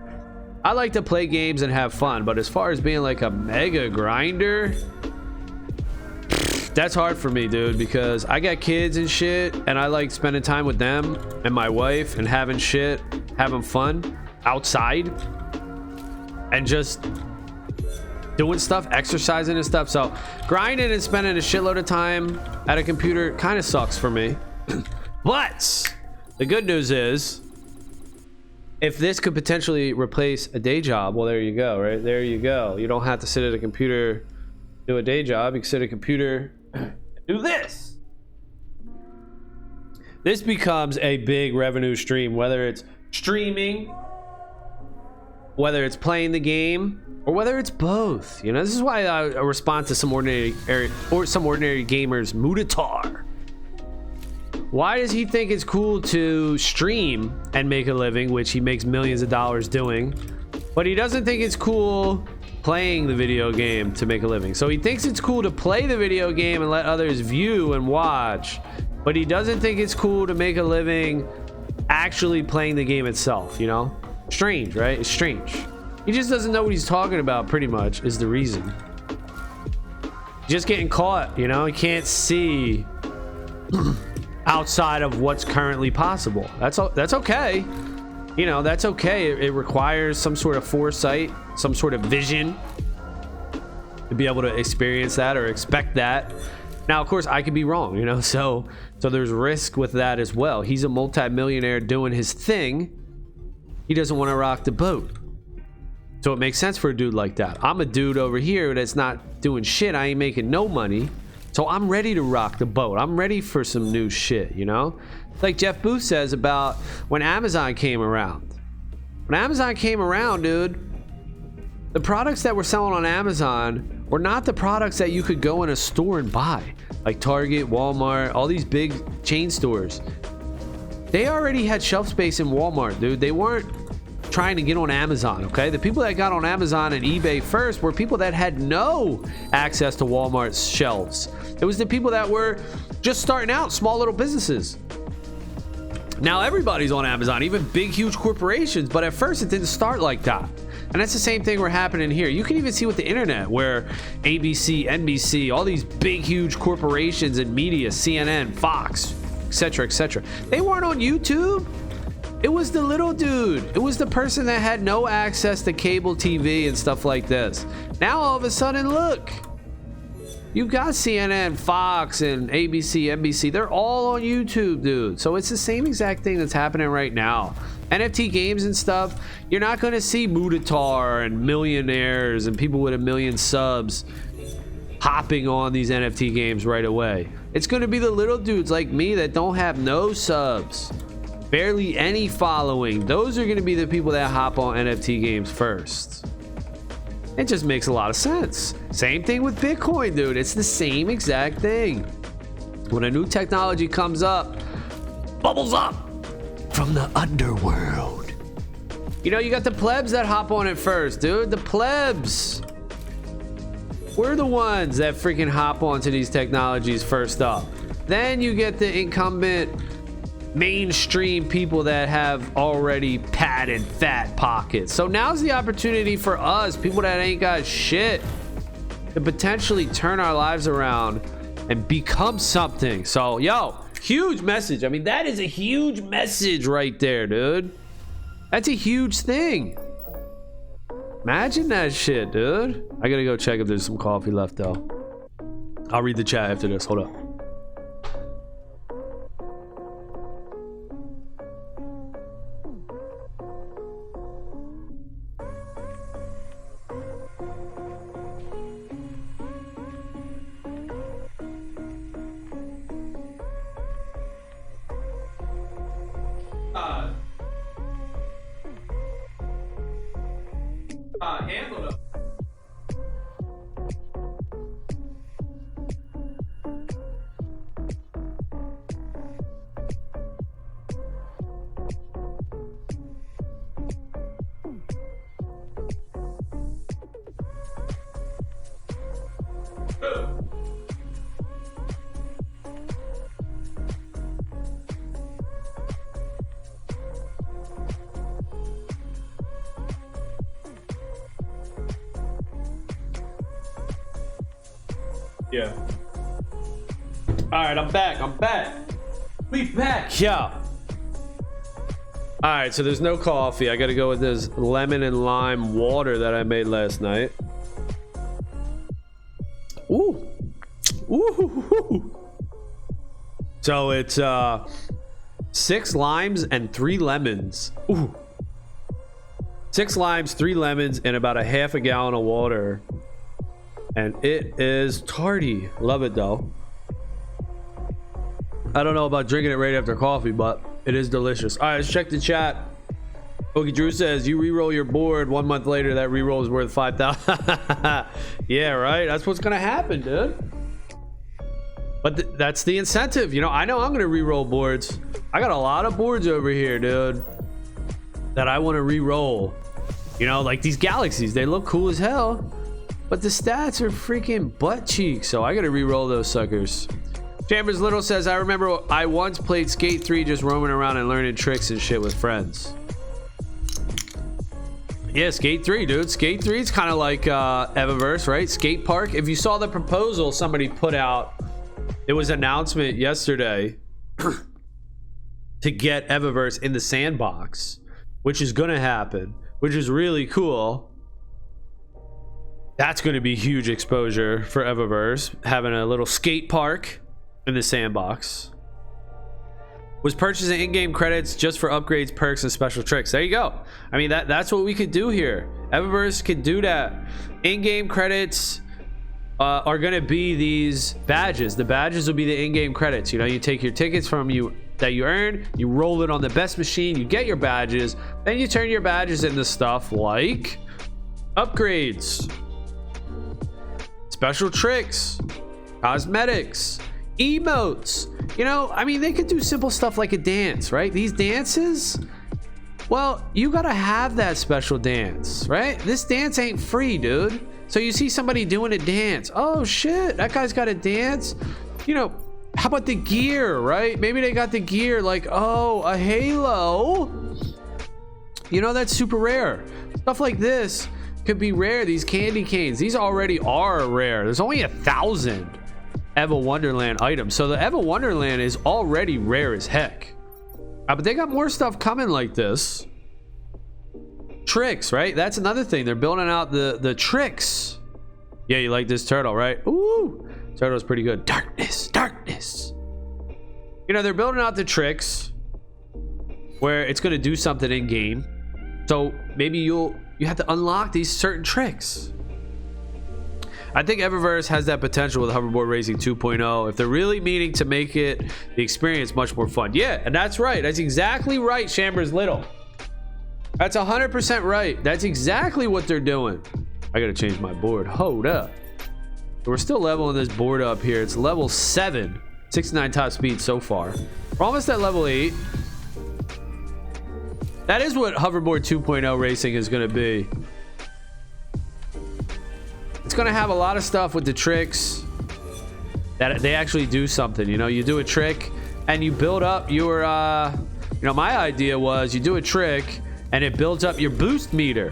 I like to play games and have fun, but as far as being like a mega grinder, that's hard for me, dude, because I got kids and shit, and I like spending time with them and my wife and having fun outside and just doing stuff, exercising and stuff. So grinding and spending a shitload of time at a computer kind of sucks for me. But the good news is, if this could potentially replace a day job, well, there you go, right? There you go. You don't have to sit at a computer, do a day job. You can sit at a computer and do this. This becomes a big revenue stream, whether it's streaming, whether it's playing the game, or whether it's both. You know, this is why I respond to some ordinary gamers, Mudatar. Why does he think it's cool to stream and make a living, which he makes millions of dollars doing, but he doesn't think it's cool playing the video game to make a living? So he thinks it's cool to play the video game and let others view and watch, but he doesn't think it's cool to make a living actually playing the game itself, you know? Strange, right? It's strange. He just doesn't know what he's talking about, pretty much, is the reason. Just getting caught, you know? He can't see outside of what's currently possible. That's okay. You know, that's okay. It requires some sort of foresight, some sort of vision to be able to experience that or expect that. Now, of course, I could be wrong, you know, so there's risk with that as well. He's a multi-millionaire doing his thing. He doesn't want to rock the boat. So it makes sense for a dude like that. I'm a dude over here that's not doing shit. I ain't making no money. So I'm ready to rock the boat. I'm ready for some new shit, you know? Like Jeff Booth says about when Amazon came around. When Amazon came around, dude, the products that were selling on Amazon were not the products that you could go in a store and buy. Like Target, Walmart, all these big chain stores. They already had shelf space in Walmart, dude. They weren't trying to get on Amazon, okay? The people that got on Amazon and eBay first were people that had no access to Walmart's shelves. It was the people that were just starting out, small little businesses. Now everybody's on Amazon, even big, huge corporations, but at first it didn't start like that. And that's the same thing we're happening here. You can even see with the internet where ABC, NBC, all these big, huge corporations and media, CNN, Fox, etc., they weren't on YouTube. It was the little dude. It was the person that had no access to cable TV and stuff like this. Now all of a sudden, look, you've got CNN, Fox, and ABC, NBC. They're all on YouTube, dude. So it's the same exact thing that's happening right now. NFT games and stuff, you're not going to see Mudatar and millionaires and people with 1 million subs hopping on these NFT games right away. It's going to be the little dudes like me that don't have no subs, barely any following. Those are going to be the people that hop on NFT games first. It just makes a lot of sense. Same thing with Bitcoin, dude. It's the same exact thing. When a new technology comes up, bubbles up from the underworld. You know, you got the plebs that hop on it first, dude. The plebs. We're the ones that freaking hop onto these technologies first up. Then you get the incumbent mainstream people that have already padded fat pockets. So now's the opportunity for us, people that ain't got shit, to potentially turn our lives around and become something. So, yo, huge message. I mean, that is a huge message right there, dude. That's a huge thing. Imagine that shit, dude. I gotta go check if there's some coffee left, though. I'll read the chat after this. Hold up. handle them. Yeah. All right, I'm back. We back. Yeah. All right, so there's no coffee. I got to go with this lemon and lime water that I made last night. Ooh. Ooh. So it's 6 limes and 3 lemons. Ooh. 6 limes, 3 lemons, and about a half a gallon of water. And it is tarty. Love it though. I don't know about drinking it right after coffee, but it is delicious. All right, let's check the chat. Okie Drew says, you re-roll your board 1 month later, that re-roll is worth 5,000. Yeah, right? That's what's gonna happen, dude. But that's the incentive. You know I'm gonna re-roll boards. I got a lot of boards over here, dude, that I want to re-roll. You know, like these galaxies, they look cool as hell. But the stats are freaking butt cheeks, so I gotta re-roll those suckers. Chambers Little says, I remember I once played Skate 3 just roaming around and learning tricks and shit with friends. Yeah, Skate 3, dude. Skate 3 is kind of like Evaverse, right? Skate Park. If you saw the proposal somebody put out, it was an announcement yesterday to get Evaverse in the sandbox, which is gonna happen, which is really cool. That's going to be huge exposure for Evaverse, having a little skate park in the sandbox. Was purchasing in-game credits just for upgrades, perks, and special tricks. There you go. I mean, that's what we could do here. Evaverse could do that. In-game credits are going to be these badges. The badges will be the in-game credits. You know, you take your tickets from that you earn, you roll it on the best machine, you get your badges, then you turn your badges into stuff like upgrades, special tricks, cosmetics, emotes. You know, I mean, they could do simple stuff like a dance, right? These dances, well, you gotta have that special dance, right? This dance ain't free, dude. So you see somebody doing a dance, oh shit, that guy's got a dance. You know, how about the gear, right? Maybe they got the gear like, oh, a halo. You know, that's super rare. Stuff like this could be rare. These candy canes, these already are rare. There's only 1,000 Eva Wonderland items, so the Eva Wonderland is already rare as heck. But they got more stuff coming like this. Tricks, right? That's another thing. They're building out the tricks. Yeah, you like this turtle, right? Ooh, turtle's pretty good. Darkness. You know, they're building out the tricks where it's going to do something in game. So maybe you have to unlock these certain tricks. I think Evaverse has that potential with Hoverboard Racing 2.0 if they're really meaning to make the experience much more fun. Yeah, and that's right. That's exactly right, Chambers Little. That's 100% right. That's exactly what they're doing. I gotta change my board. Hold up. We're still leveling this board up here. It's level 7, 69 top speed so far. We're almost at level 8. That is what Hoverboard 2.0 racing is going to be. It's going to have a lot of stuff with the tricks that they actually do something. You know, you do a trick and you build up your, you know, my idea was you do a trick and it builds up your boost meter.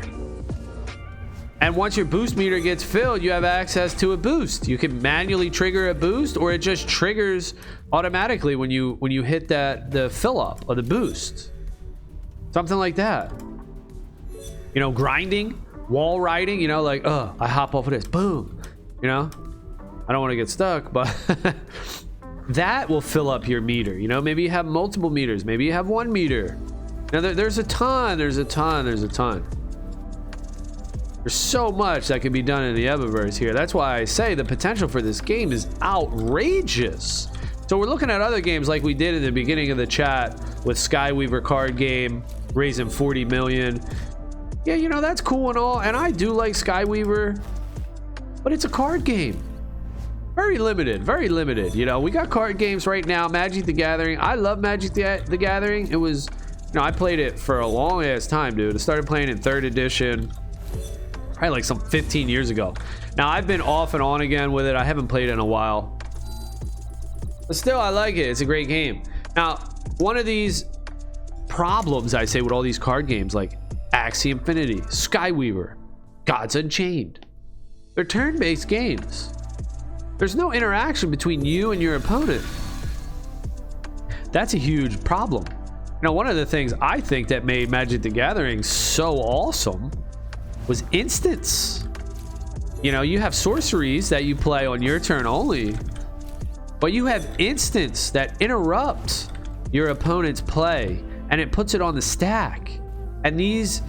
And once your boost meter gets filled, you have access to a boost. You can manually trigger a boost, or it just triggers automatically when you hit the fill up of the boost. Something like that. You know, grinding, wall riding, you know, like, oh, I hop off of this, boom. You know, I don't want to get stuck, but that will fill up your meter. You know, maybe you have multiple meters, maybe you have 1 meter. Now there's a ton. There's so much that can be done in the Evaverse here. That's why I say the potential for this game is outrageous. So we're looking at other games like we did in the beginning of the chat with Skyweaver card game raising 40 million. Yeah, you know, that's cool and all, and I do like Skyweaver, but it's a card game. Very limited, very limited. You know, we got card games right now. Magic the Gathering. I love Magic the Gathering. It was, you know, I played it for a long ass time, dude. I started playing in 3rd edition probably like some 15 years ago. Now I've been off and on again with it. I haven't played it in a while, but still I like it. It's a great game. Now, one of these problems I say with all these card games like Axie Infinity, Skyweaver, Gods Unchained, they're turn-based games. There's no interaction between you and your opponent. That's a huge problem. Now, one of the things I think that made Magic the Gathering so awesome was instants. You know, you have sorceries that you play on your turn only, but you have instants that interrupt your opponent's play, and it puts it on the stack. And these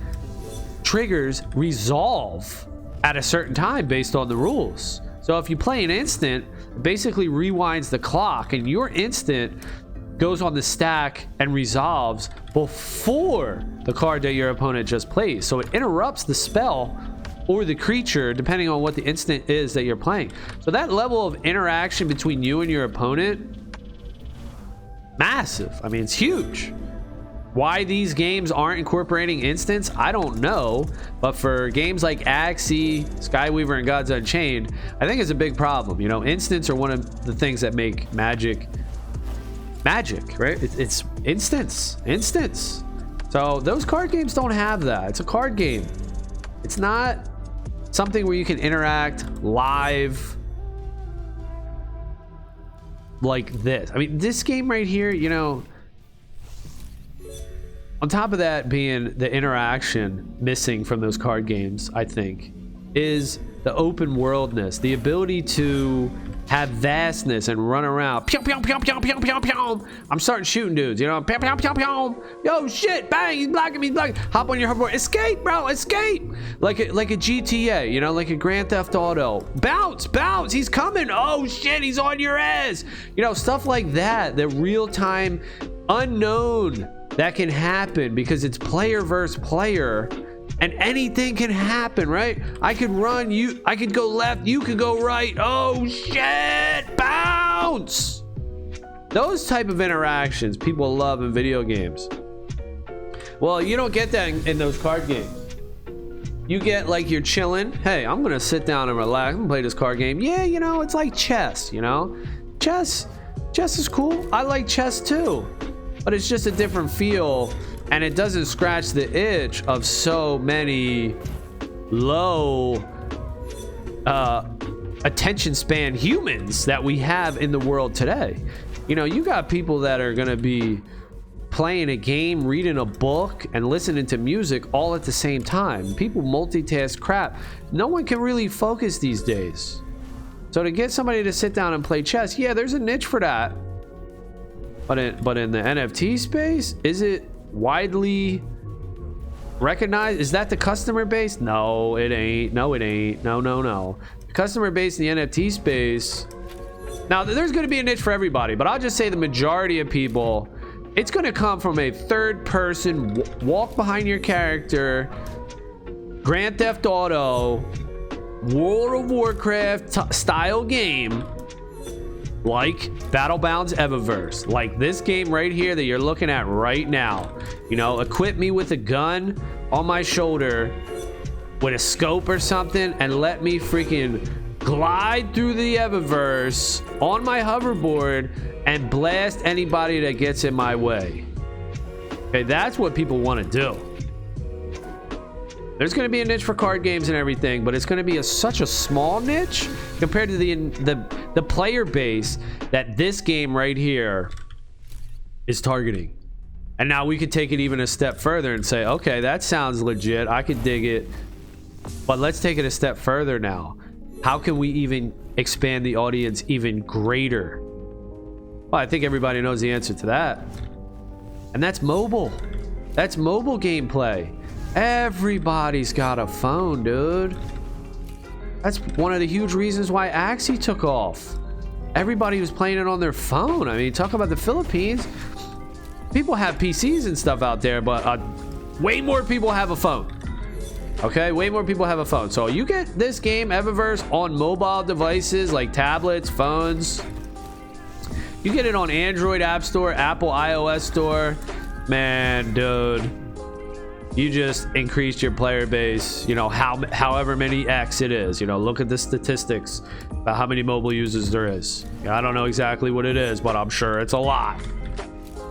triggers resolve at a certain time based on the rules. So if you play an instant, it basically rewinds the clock, and your instant goes on the stack and resolves before the card that your opponent just plays. So it interrupts the spell or the creature depending on what the instant is that you're playing. So that level of interaction between you and your opponent, massive. I mean, it's huge. Why these games aren't incorporating instants, I don't know. But for games like Axie, Skyweaver, and Gods Unchained, I think it's a big problem. You know, instants are one of the things that make Magic, right? It's instants. So those card games don't have that. It's a card game. It's not something where you can interact live like this. I mean, this game right here, you know, on top of that being the interaction missing from those card games, I think, is the open worldness, the ability to have vastness and run around. Pew, pew, pew, pew, pew, pew, pew. I'm starting shooting dudes, you know. Pew, pew, pew, pew. Yo, shit, bang, he's blocking me, Hop on your hoverboard, escape, bro, escape. Like a GTA, you know, like a Grand Theft Auto. Bounce, he's coming. Oh shit, he's on your ass. You know, stuff like that, the real-time unknown that can happen because it's player versus player, and anything can happen, right? I could run, I could go left, you could go right. Oh shit, bounce. Those type of interactions people love in video games. Well, you don't get that in those card games. You get like you're chilling. Hey, I'm gonna sit down and relax and play this card game. Yeah, you know, it's like chess, you know. Chess is cool. I like chess too, but it's just a different feel, and it doesn't scratch the itch of so many low attention span humans that we have in the world today. You know, you got people that are gonna be playing a game, reading a book, and listening to music all at the same time. People multitask crap. No one can really focus these days. So to get somebody to sit down and play chess, yeah, there's a niche for that. But in the NFT space, is it widely recognized? Is that the customer base? No, it ain't. No, it ain't. No. The customer base in the NFT space. Now, there's going to be a niche for everybody, but I'll just say the majority of people, it's going to come from a third person, walk behind your character, Grand Theft Auto, World of Warcraft style game, like Battlebound's Eververse, like this game right here that you're looking at right now. You know, equip me with a gun on my shoulder with a scope or something, and let me freaking glide through the Eververse on my hoverboard and blast anybody that gets in my way. Okay, that's what people want to do. There's going to be a niche for card games and everything, but it's going to be such a small niche compared to the player base that this game right here is targeting. And now we could take it even a step further and say, okay, that sounds legit. I could dig it. But let's take it a step further now. How can we even expand the audience even greater? Well, I think everybody knows the answer to that. And that's mobile. That's mobile gameplay. Everybody's got a phone, dude. That's one of the huge reasons why Axie took off. Everybody was playing it on their phone. I mean, talk about the Philippines. People have PCs and stuff out there, but way more people have a phone. Okay, way more people have a phone. So you get this game, Eververse, on mobile devices like tablets, phones. You get it on Android App Store, Apple iOS Store. Man, dude, you just increased your player base, you know, however many X it is. You know, look at the statistics about how many mobile users there is. I don't know exactly what it is, but I'm sure it's a lot.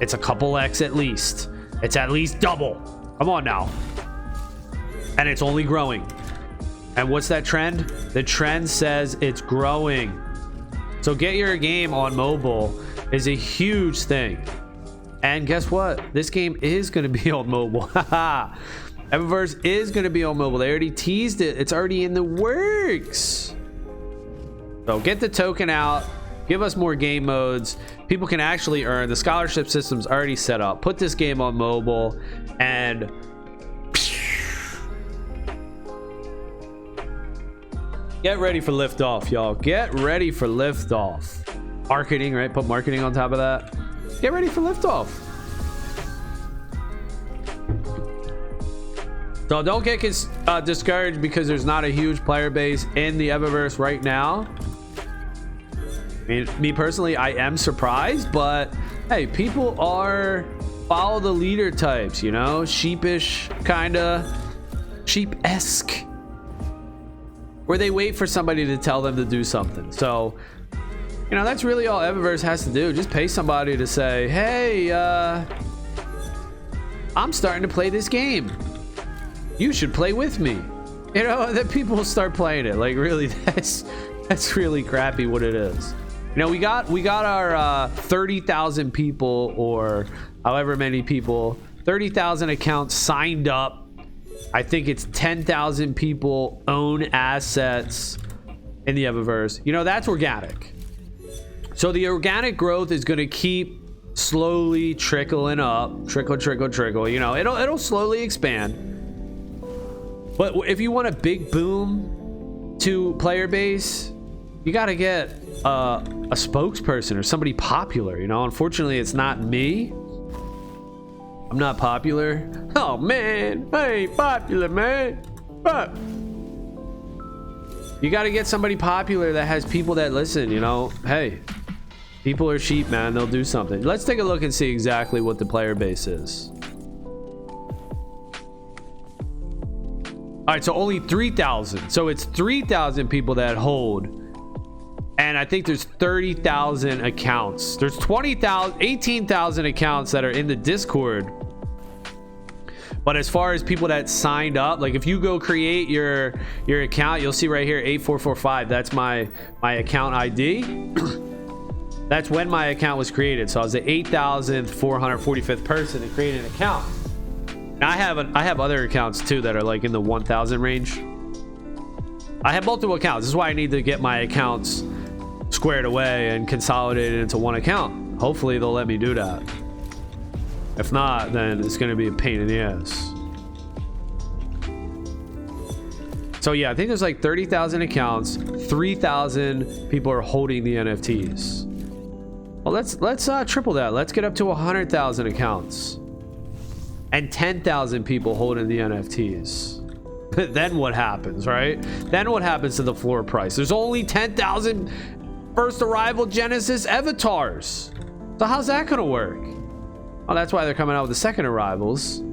It's a couple X at least. It's at least double. Come on now. And it's only growing. And what's that trend? The trend says it's growing. So get your game on mobile is a huge thing. And guess what? This game is going to be on mobile. Eververse is going to be on mobile. They already teased it. It's already in the works. So get the token out. Give us more game modes. People can actually earn. The scholarship system's already set up. Put this game on mobile and get ready for liftoff, y'all. Get ready for liftoff. Marketing, right? Put marketing on top of that. Get ready for liftoff. So don't get discouraged because there's not a huge player base in the Eververse right now. I mean, me personally, I am surprised, but hey, people are follow the leader types, you know, sheepish, kind of sheep-esque, where they wait for somebody to tell them to do something. So, you know, that's really all Eververse has to do. Just pay somebody to say, hey, I'm starting to play this game. You should play with me. You know, that people will start playing it. Like, really, that's really crappy what it is. You know, we got our 30,000 people, or however many people, 30,000 accounts signed up. I think it's 10,000 people own assets in the Eververse. You know, that's organic. So the organic growth is going to keep slowly trickling up, trickle. You know, it'll slowly expand. But if you want a big boom to player base, you got to get a spokesperson or somebody popular. You know, unfortunately, it's not me. I'm not popular. Oh man, I ain't popular, man. But you got to get somebody popular that has people that listen. You know, hey, people are sheep, man. They'll do something. Let's take a look and see exactly what the player base is. All right, so only 3,000. So it's 3,000 people that hold. And I think there's 30,000 accounts. There's 18,000 accounts that are in the Discord. But as far as people that signed up, like if you go create your account, you'll see right here 8445. That's my account ID. That's when my account was created. So I was the 8,445th person that created an account. And I have other accounts too that are like in the 1,000 range. I have multiple accounts. This is why I need to get my accounts squared away and consolidated into one account. Hopefully they'll let me do that. If not, then it's going to be a pain in the ass. So yeah, I think there's like 30,000 accounts. 3,000 people are holding the NFTs. Well, let's triple that. Let's get up to 100,000 accounts. And 10,000 people holding the NFTs. Then what happens, right? Then what happens to the floor price? There's only 10,000 first arrival Genesis avatars. So how's that gonna work? Well, that's why they're coming out with the second arrivals,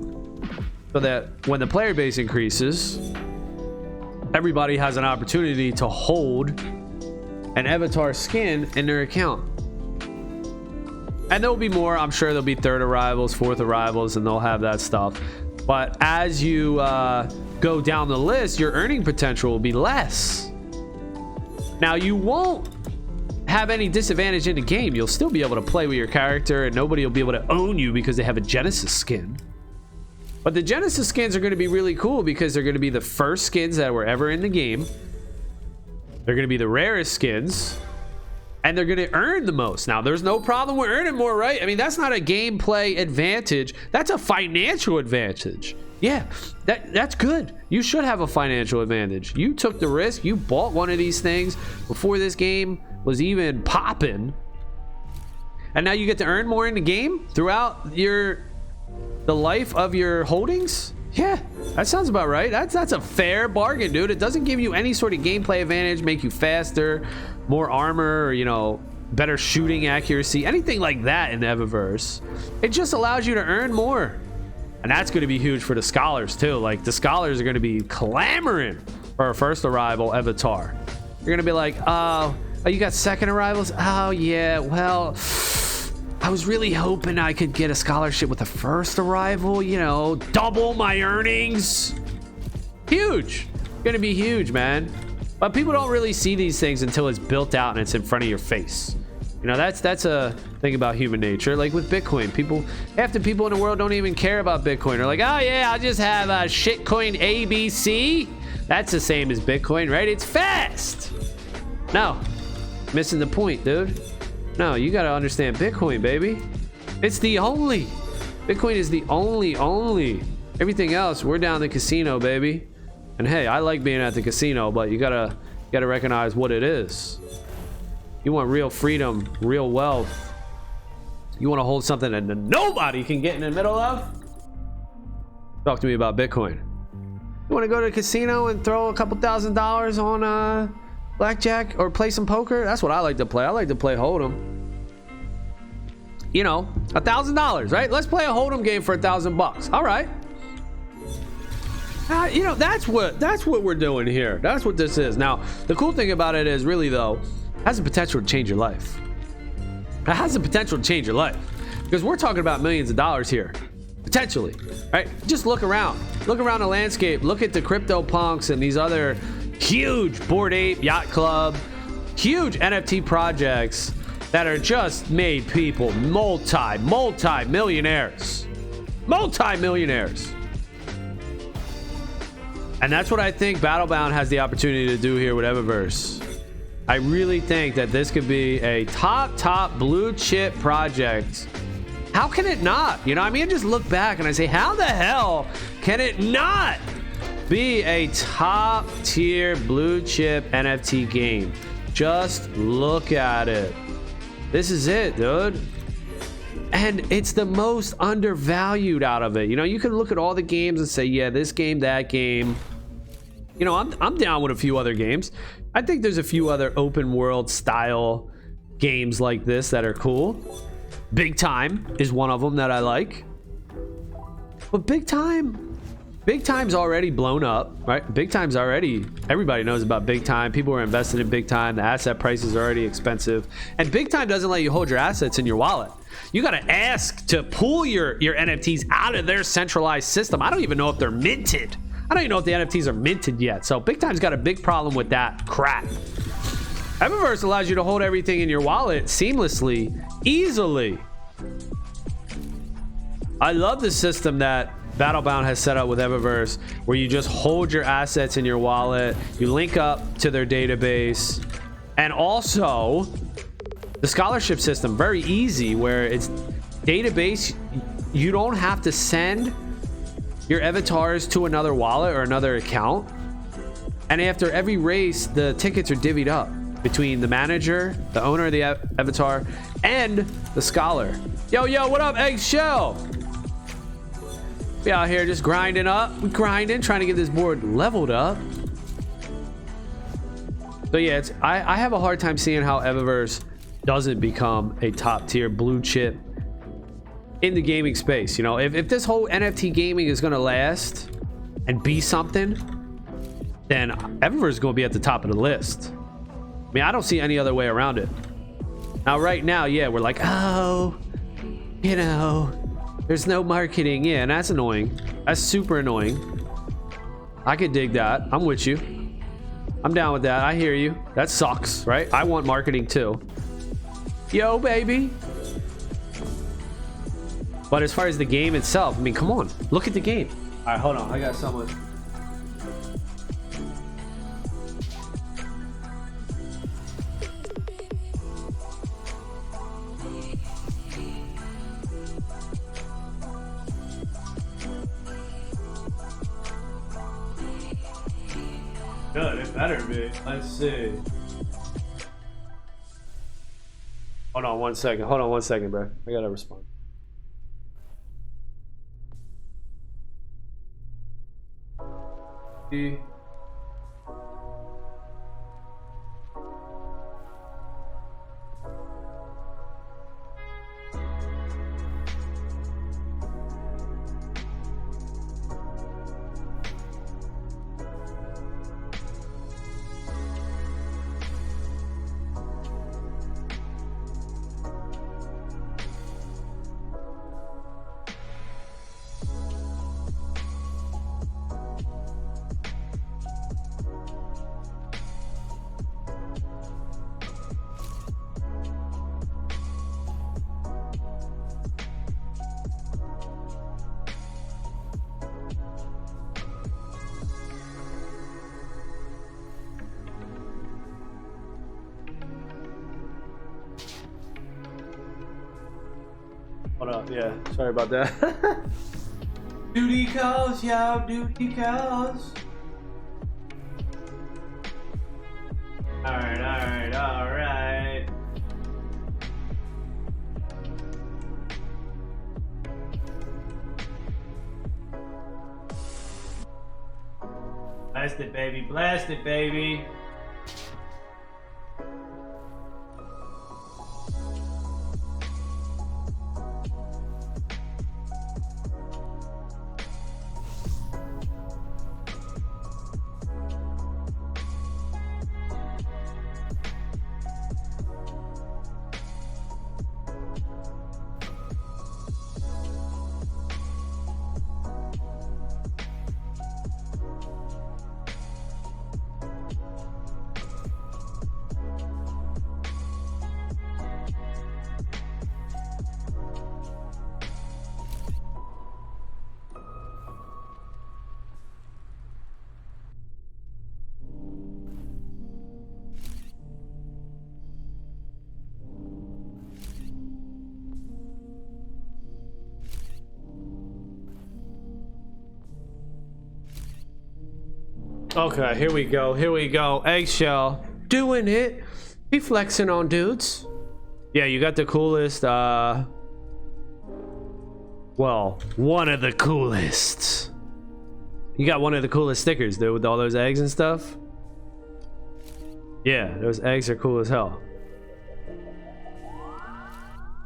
so that when the player base increases, everybody has an opportunity to hold an avatar skin in their account. And there'll be more. I'm sure there'll be third arrivals, fourth arrivals, and they'll have that stuff. But as you go down the list, your earning potential will be less. Now, you won't have any disadvantage in the game. You'll still be able to play with your character, and nobody will be able to own you because they have a Genesis skin. But the Genesis skins are going to be really cool because they're going to be the first skins that were ever in the game. They're going to be the rarest skins. And they're going to earn the most. Now, there's no problem with earning more, right? I mean, that's not a gameplay advantage. That's a financial advantage. Yeah, that's good. You should have a financial advantage. You took the risk. You bought one of these things before this game was even popping. And now you get to earn more in the game throughout the life of your holdings. Yeah, that sounds about right. That's a fair bargain, dude. It doesn't give you any sort of gameplay advantage, make you faster, more armor, or, you know, better shooting accuracy, anything like that in the Evaverse. It just allows you to earn more. And that's going to be huge for the scholars too. Like, the scholars are going to be clamoring for a first arrival avatar. You're going to be like, oh, you got second arrivals? Oh, yeah, well, I was really hoping I could get a scholarship with a first arrival, you know, double my earnings. Huge. Going to be huge, man. But people don't really see these things until it's built out and it's in front of your face. You know, that's a thing about human nature. Like with Bitcoin, half the people in the world don't even care about Bitcoin. They're like, oh yeah, I'll just have a shitcoin ABC. That's the same as Bitcoin, right? It's fast. No, missing the point, dude. No, you got to understand Bitcoin, baby. It's the only. Bitcoin is the only. Everything else, we're down the casino, baby. And hey, I like being at the casino, but you gotta recognize what it is. You want real freedom, real wealth. You want to hold something that nobody can get in the middle of? Talk to me about Bitcoin. You want to go to the casino and throw a couple $1,000s on blackjack or play some poker? That's what I like to play. I like to play Hold'em. You know, $1,000, right? Let's play a Hold'em game for $1,000. All right. You know, that's what we're doing here. That's what this is. Now, the cool thing about it is, really though, it has the potential to change your life. It has the potential to change your life, because we're talking about millions of dollars here, potentially, right? Just look around the landscape. Look at the crypto punks and these other huge Bored Ape Yacht Club, huge NFT projects that are just made people multi-millionaires. And that's what I think Battlebound has the opportunity to do here with Evaverse. I really think that this could be a top blue chip project. How can it not? You know, I mean, I just look back and I say, how the hell can it not be a top tier blue chip NFT game? Just look at it. This is it, dude. And it's the most undervalued out of it. You know, you can look at all the games and say, yeah, this game, that game. You know, I'm down with a few other games. I think there's a few other open world style games like this that are cool. Big Time is one of them that I like. But Big Time's already blown up, right? Big Time's already, everybody knows about Big Time. People are invested in Big Time. The asset prices are already expensive. And Big Time doesn't let you hold your assets in your wallet. You got to ask to pull your NFTs out of their centralized system. I don't even know if they're minted. I don't even know if the NFTs are minted yet. So Big Time's got a big problem with that crap. Evaverse allows you to hold everything in your wallet seamlessly, easily. I love the system that Battlebound has set up with Evaverse, where you just hold your assets in your wallet, you link up to their database, and also the scholarship system, very easy, where it's database. You don't have to send your avatars to another wallet or another account, and after every race the tickets are divvied up between the manager, the owner of the avatar, and the scholar. Yo, what up, Eggshell? We out here just grinding, trying to get this board leveled up. So yeah, I have a hard time seeing how Evaverse doesn't become a top tier blue chip in the gaming space. You know, if this whole NFT gaming is going to last and be something, then Evaverse is going to be at the top of the list. I mean, I don't see any other way around it. Now, right now, yeah, we're like, oh, you know, there's no marketing. Yeah, and that's annoying. That's super annoying. I could dig that. I'm with you. I'm down with that. I hear you. That sucks, right? I want marketing too. Yo, baby. But as far as the game itself, I mean, come on, look at the game. All right, hold on. I got someone. Good, it better be. Let's see. Hold on one second, bro. I gotta respond. Hold up, yeah. Sorry about that. Duty calls, yo, duty calls. Alright, alright, alright. Blast it, baby, blast it, baby. Okay, here we go. Here we go. Eggshell. Doing it. Be flexing on dudes. Yeah, you got the coolest, well, one of the coolest. You got one of the coolest stickers, dude, with all those eggs and stuff. Yeah, those eggs are cool as hell.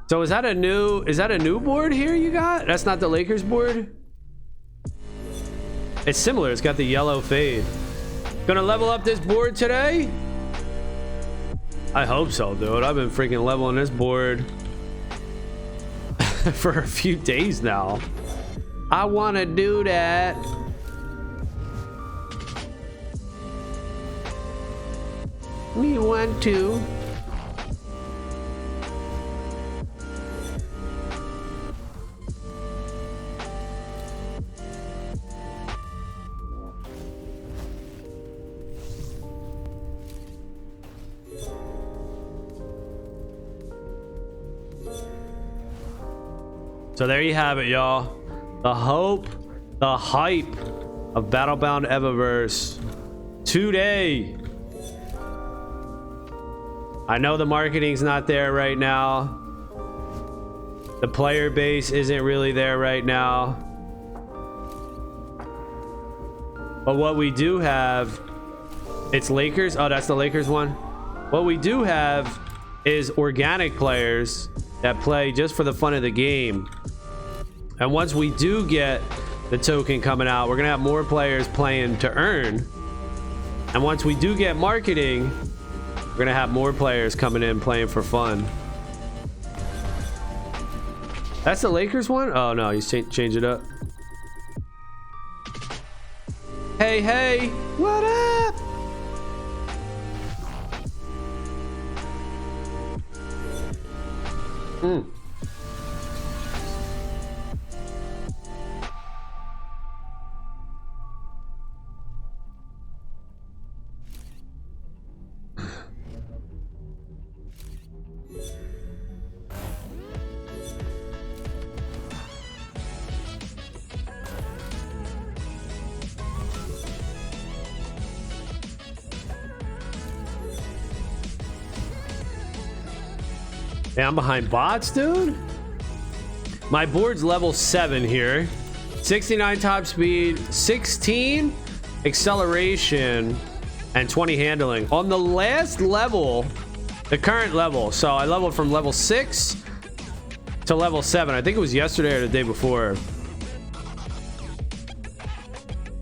So is that a new board here you got? That's not the Lakers board? It's similar. It's got the yellow fade. Gonna level up this board today? I hope so, dude. I've been freaking leveling this board for a few days now. I want to do that. Me want to. So there you have it, y'all. The hope, the hype of Battlebound Evaverse today. I know the marketing's not there right now. The player base isn't really there right now. But what we do have, it's Lakers. Oh, that's the Lakers one. What we do have is organic players that play just for the fun of the game. And once we do get the token coming out, we're gonna have more players playing to earn. And once we do get marketing, we're gonna have more players coming in playing for fun. That's the Lakers one? Oh no, you change it up. Hey, hey, what up? Yeah, I'm behind bots, dude. My board's level 7 here. 69 top speed, 16 acceleration, and 20 handling. On the last level, the current level, so I leveled from level 6 to level 7. I think it was yesterday or the day before.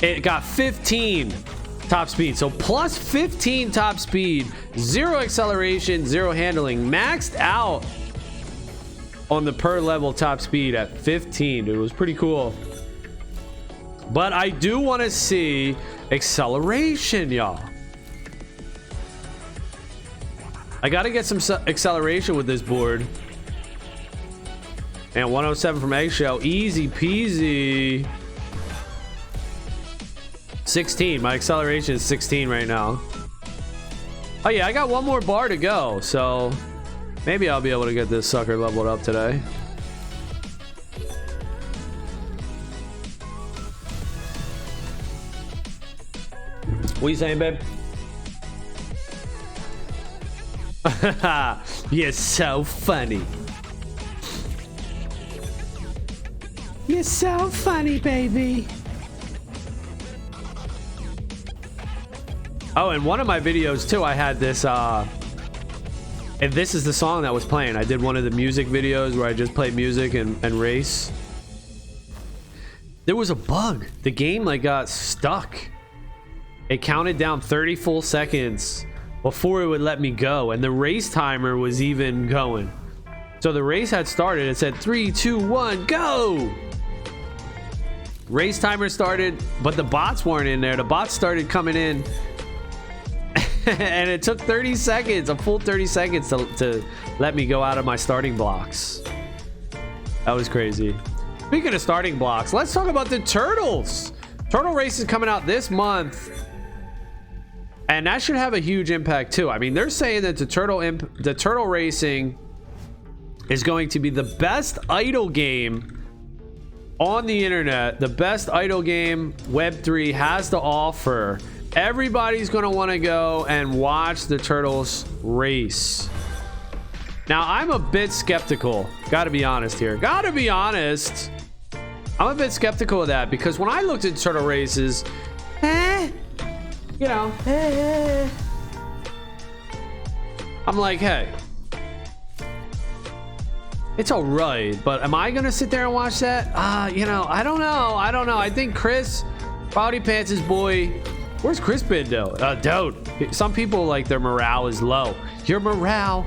It got 15 top speed. So plus 15 top speed, 0 acceleration, 0 handling. Maxed out on the per level top speed at 15. Dude, it was pretty cool. But I do want to see acceleration, y'all. I got to get some acceleration with this board. And 107 from Eggshell. Easy peasy. 16. My acceleration is 16 right now. Oh yeah, I got one more bar to go, so maybe I'll be able to get this sucker leveled up today. What are you saying, babe? You're so funny. You're so funny, baby. Oh, and one of my videos too, I had this and this is the song that was playing. I did one of the music videos where I just played music and race. There was a bug. The game like got stuck. It counted down 30 full seconds before it would let me go, and the race timer was even going. So the race had started. It said 3, 2, 1, go. Race timer started, but the bots weren't in there. The bots started coming in. And it took 30 seconds, a full 30 seconds to let me go out of my starting blocks. That was crazy. Speaking of starting blocks, let's talk about the Turtles. Turtle Race is coming out this month. And that should have a huge impact too. I mean, they're saying that the Turtle Racing is going to be the best idle game on the internet. The best idle game Web3 has to offer. Everybody's going to want to go and watch the Turtles race. Now, I'm a bit skeptical. Got to be honest here. Got to be honest. I'm a bit skeptical of that because when I looked at turtle races, you know, I'm like, hey, it's all right, but am I going to sit there and watch that? You know, I don't know. I think Chris, Body Pants' boy, where's Chris been though? Dude, some people like their morale is low. Your morale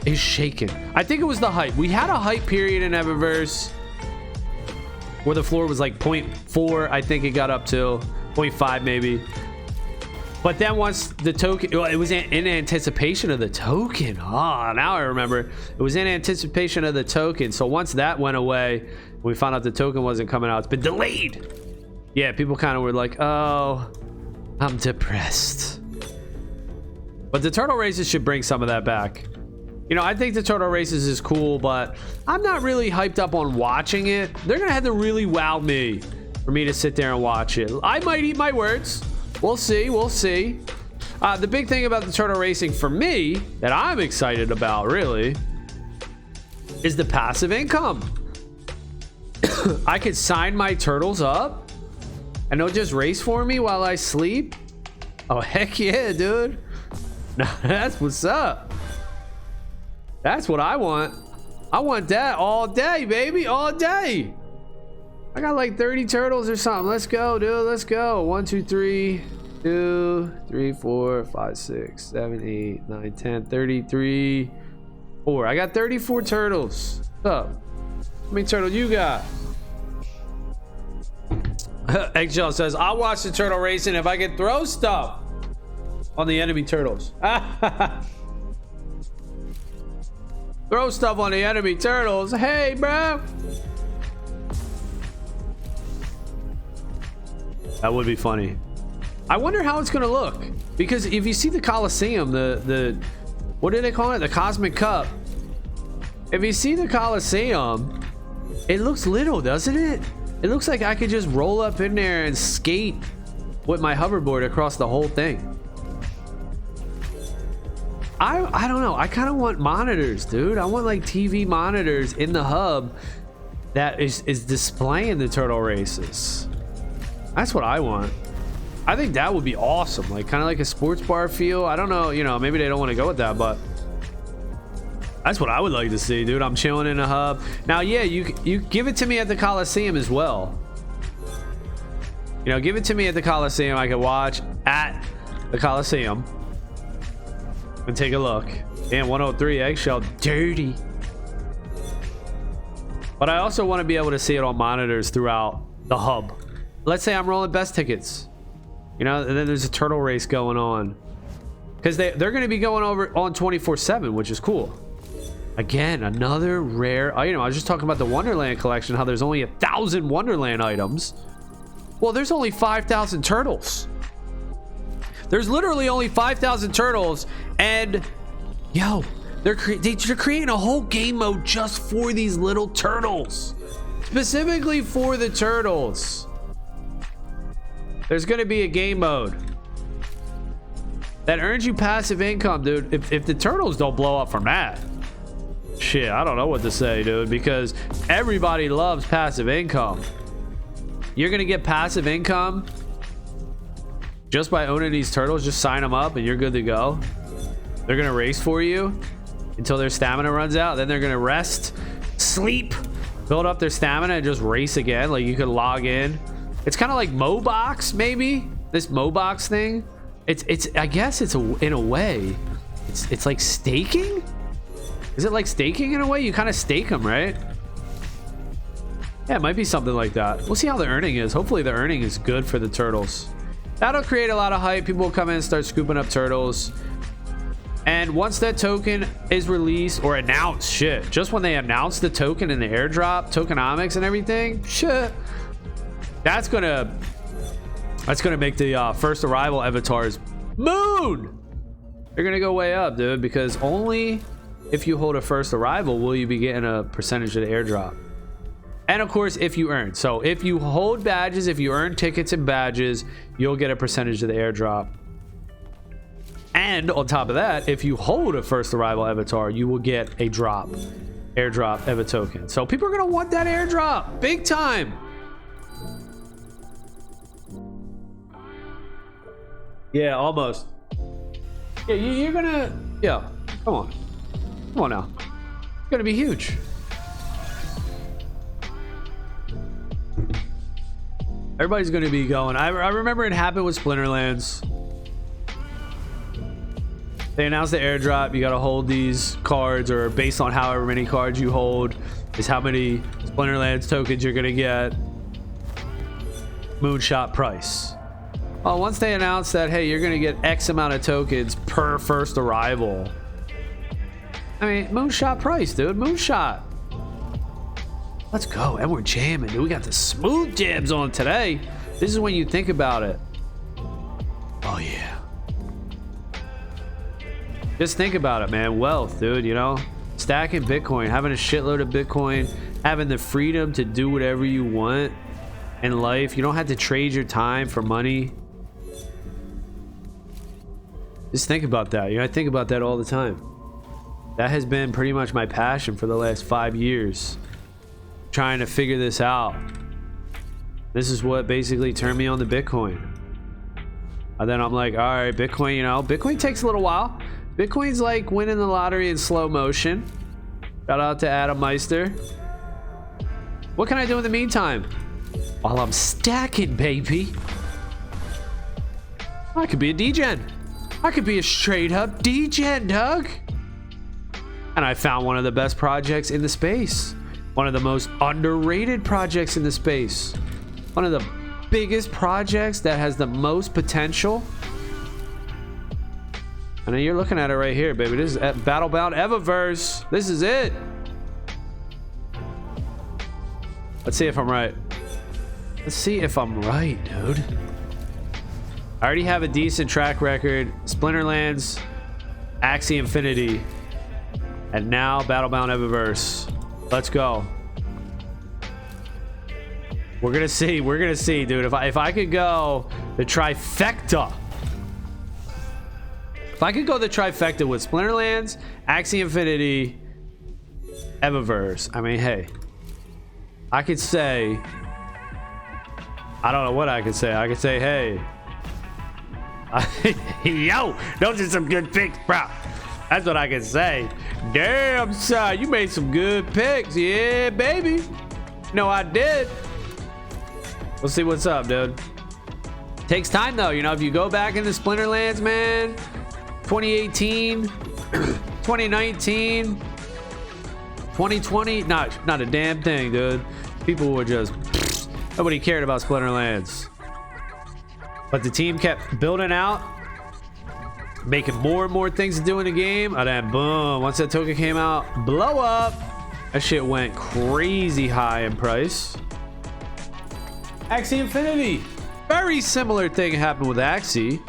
is shaken. I think it was the hype. We had a hype period in Eververse where the floor was like 0.4. I think it got up to 0.5 maybe. But then once the token, well, it was in anticipation of the token. Oh, now I remember. It was in anticipation of the token. So once that went away, we found out the token wasn't coming out. It's been delayed. Yeah, people kind of were like, oh, I'm depressed. But the turtle races should bring some of that back. You know, I think the turtle races is cool, but I'm not really hyped up on watching it. They're gonna have to really wow me for me to sit there and watch it. I might eat my words. We'll see. We'll see. The big thing about the turtle racing for me that I'm excited about really is the passive income. I could sign my turtles up and they'll just race for me while I sleep. Oh, heck yeah, dude. Now that's what's up. That's what I want. I want that all day, baby, all day. I got like 30 turtles or something. Let's go, dude. Let's go. 1, 2, 3, 2, 3, 4, 5, 6, 7, 8, 9, 10, 33, 4. I got 34 turtles. What's up? How many turtles you got? Eggshell says, I'll watch the turtle racing if I can throw stuff on the enemy turtles. Throw stuff on the enemy turtles. Hey, bro. That would be funny. I wonder how it's gonna look, because if you see the Coliseum, the what do they call it? The Cosmic Cup. If you see the Coliseum, it looks little, doesn't it? It looks like I could just roll up in there and skate with my hoverboard across the whole thing. I don't know. I kind of want monitors, dude. I want like TV monitors in the hub that is displaying the turtle races. That's what I want. I think that would be awesome. Like kind of like a sports bar feel. I don't know, you know, maybe they don't want to go with that, but that's what I would like to see, dude. I'm chilling in a hub. Now, yeah, you give it to me at the Coliseum as well. You know, give it to me at the Coliseum. I can watch at the Coliseum and take a look. Damn, 103 eggshell, dirty. But I also want to be able to see it on monitors throughout the hub. Let's say I'm rolling best tickets, you know, and then there's a turtle race going on, because they're going to be going over on 24/7, which is cool. Again, another rare item. I was just talking about the Wonderland collection, how there's only 1,000 Wonderland items. Well, there's only 5,000 turtles. There's literally only 5,000 turtles, and yo, they're creating a whole game mode just for these little turtles, specifically for the turtles. There's gonna be a game mode that earns you passive income, dude. If the turtles don't blow up from that, shit, I don't know what to say, dude, because everybody loves passive income. You're gonna get passive income just by owning these turtles. Just sign them up and you're good to go. They're gonna race for you until their stamina runs out. Then they're gonna rest, sleep, build up their stamina, and just race again. Like, you could log in. It's kind of like Mobox, maybe, this Mobox thing. It's I guess it's in a way it's like staking. Is it like staking in a way? You kind of stake them, right? Yeah, it might be something like that. We'll see how the earning is. Hopefully the earning is good for the turtles. That'll create a lot of hype. People will come in and start scooping up turtles. And once that token is released or announced, shit, just when they announce the token in the airdrop, tokenomics and everything, shit, that's gonna make the first arrival avatars moon. They're gonna go way up, dude, because only if you hold a first arrival will you be getting a percentage of the airdrop. And of course, if you earn. So if you hold badges, if you earn tickets and badges, you'll get a percentage of the airdrop. And on top of that, if you hold a first arrival avatar, you will get a airdrop Eva token. So people are gonna want that airdrop big time. Yeah, almost. Yeah, you're gonna, yeah, come on now. It's gonna be huge. Everybody's gonna be going. I remember it happened with Splinterlands. They announced the airdrop. You gotta hold these cards, or based on however many cards you hold is how many Splinterlands tokens you're gonna get. Moonshot price. Well, once they announced that, hey, you're gonna get X amount of tokens per first arrival. I mean, moonshot price, dude. Moonshot. Let's go. And we're jamming, dude. We got the smooth jabs on today. This is when you think about it. Oh, yeah. Just think about it, man. Wealth, dude, you know? Stacking Bitcoin, having a shitload of Bitcoin, having the freedom to do whatever you want in life. You don't have to trade your time for money. Just think about that. You know, I think about that all the time. That has been pretty much my passion for the last 5 years. Trying to figure this out. This is what basically turned me on to Bitcoin. And then I'm like, all right, Bitcoin, you know, Bitcoin takes a little while. Bitcoin's like winning the lottery in slow motion. Shout out to Adam Meister. What can I do in the meantime? While I'm stacking, baby. I could be a degen. I could be a straight up degen, Doug. And I found one of the best projects in the space. One of the most underrated projects in the space. One of the biggest projects that has the most potential. I know you're looking at it right here, baby. This is Battlebound Evaverse. This is it. Let's see if I'm right. Let's see if I'm right, dude. I already have a decent track record. Splinterlands, Axie Infinity, and now Battlebound Evaverse. Let's go. We're gonna see, dude. If I could go the trifecta. If I could go the trifecta with Splinterlands, Axie Infinity, Evaverse. I mean, hey. I could say, I don't know what I could say. I could say, hey, Yo, those are some good picks, bro. That's what I can say. Damn, son, you made some good picks. Yeah, baby. No, I did. We'll see what's up, dude. Takes time, though. You know, if you go back into Splinterlands, man, 2018, 2019, 2020, not a damn thing, dude. People were just, nobody cared about Splinterlands. But the team kept building out, making more and more things to do in the game. And then boom, once that token came out, blow up. That shit went crazy high in price. Axie Infinity. Very similar thing happened with Axie.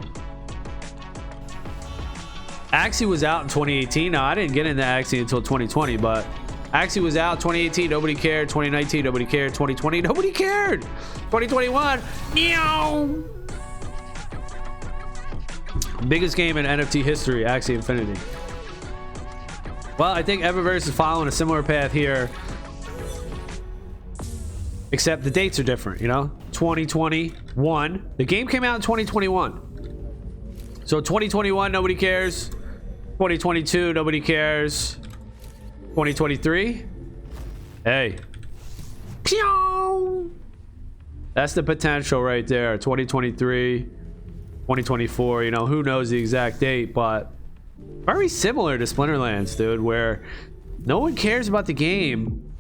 Axie was out in 2018. Now, I didn't get into Axie until 2020, but Axie was out 2018. Nobody cared. 2019, nobody cared. 2020, nobody cared. 2021, meow. Biggest game in NFT history, Axie Infinity. Well, I think Eververse is following a similar path here, except the dates are different, you know? 2021. The game came out in 2021. So 2021, nobody cares. 2022, nobody cares. 2023, hey. Pew! That's the potential right there. 2023, 2024, you know, who knows the exact date, but very similar to Splinterlands, dude, where no one cares about the game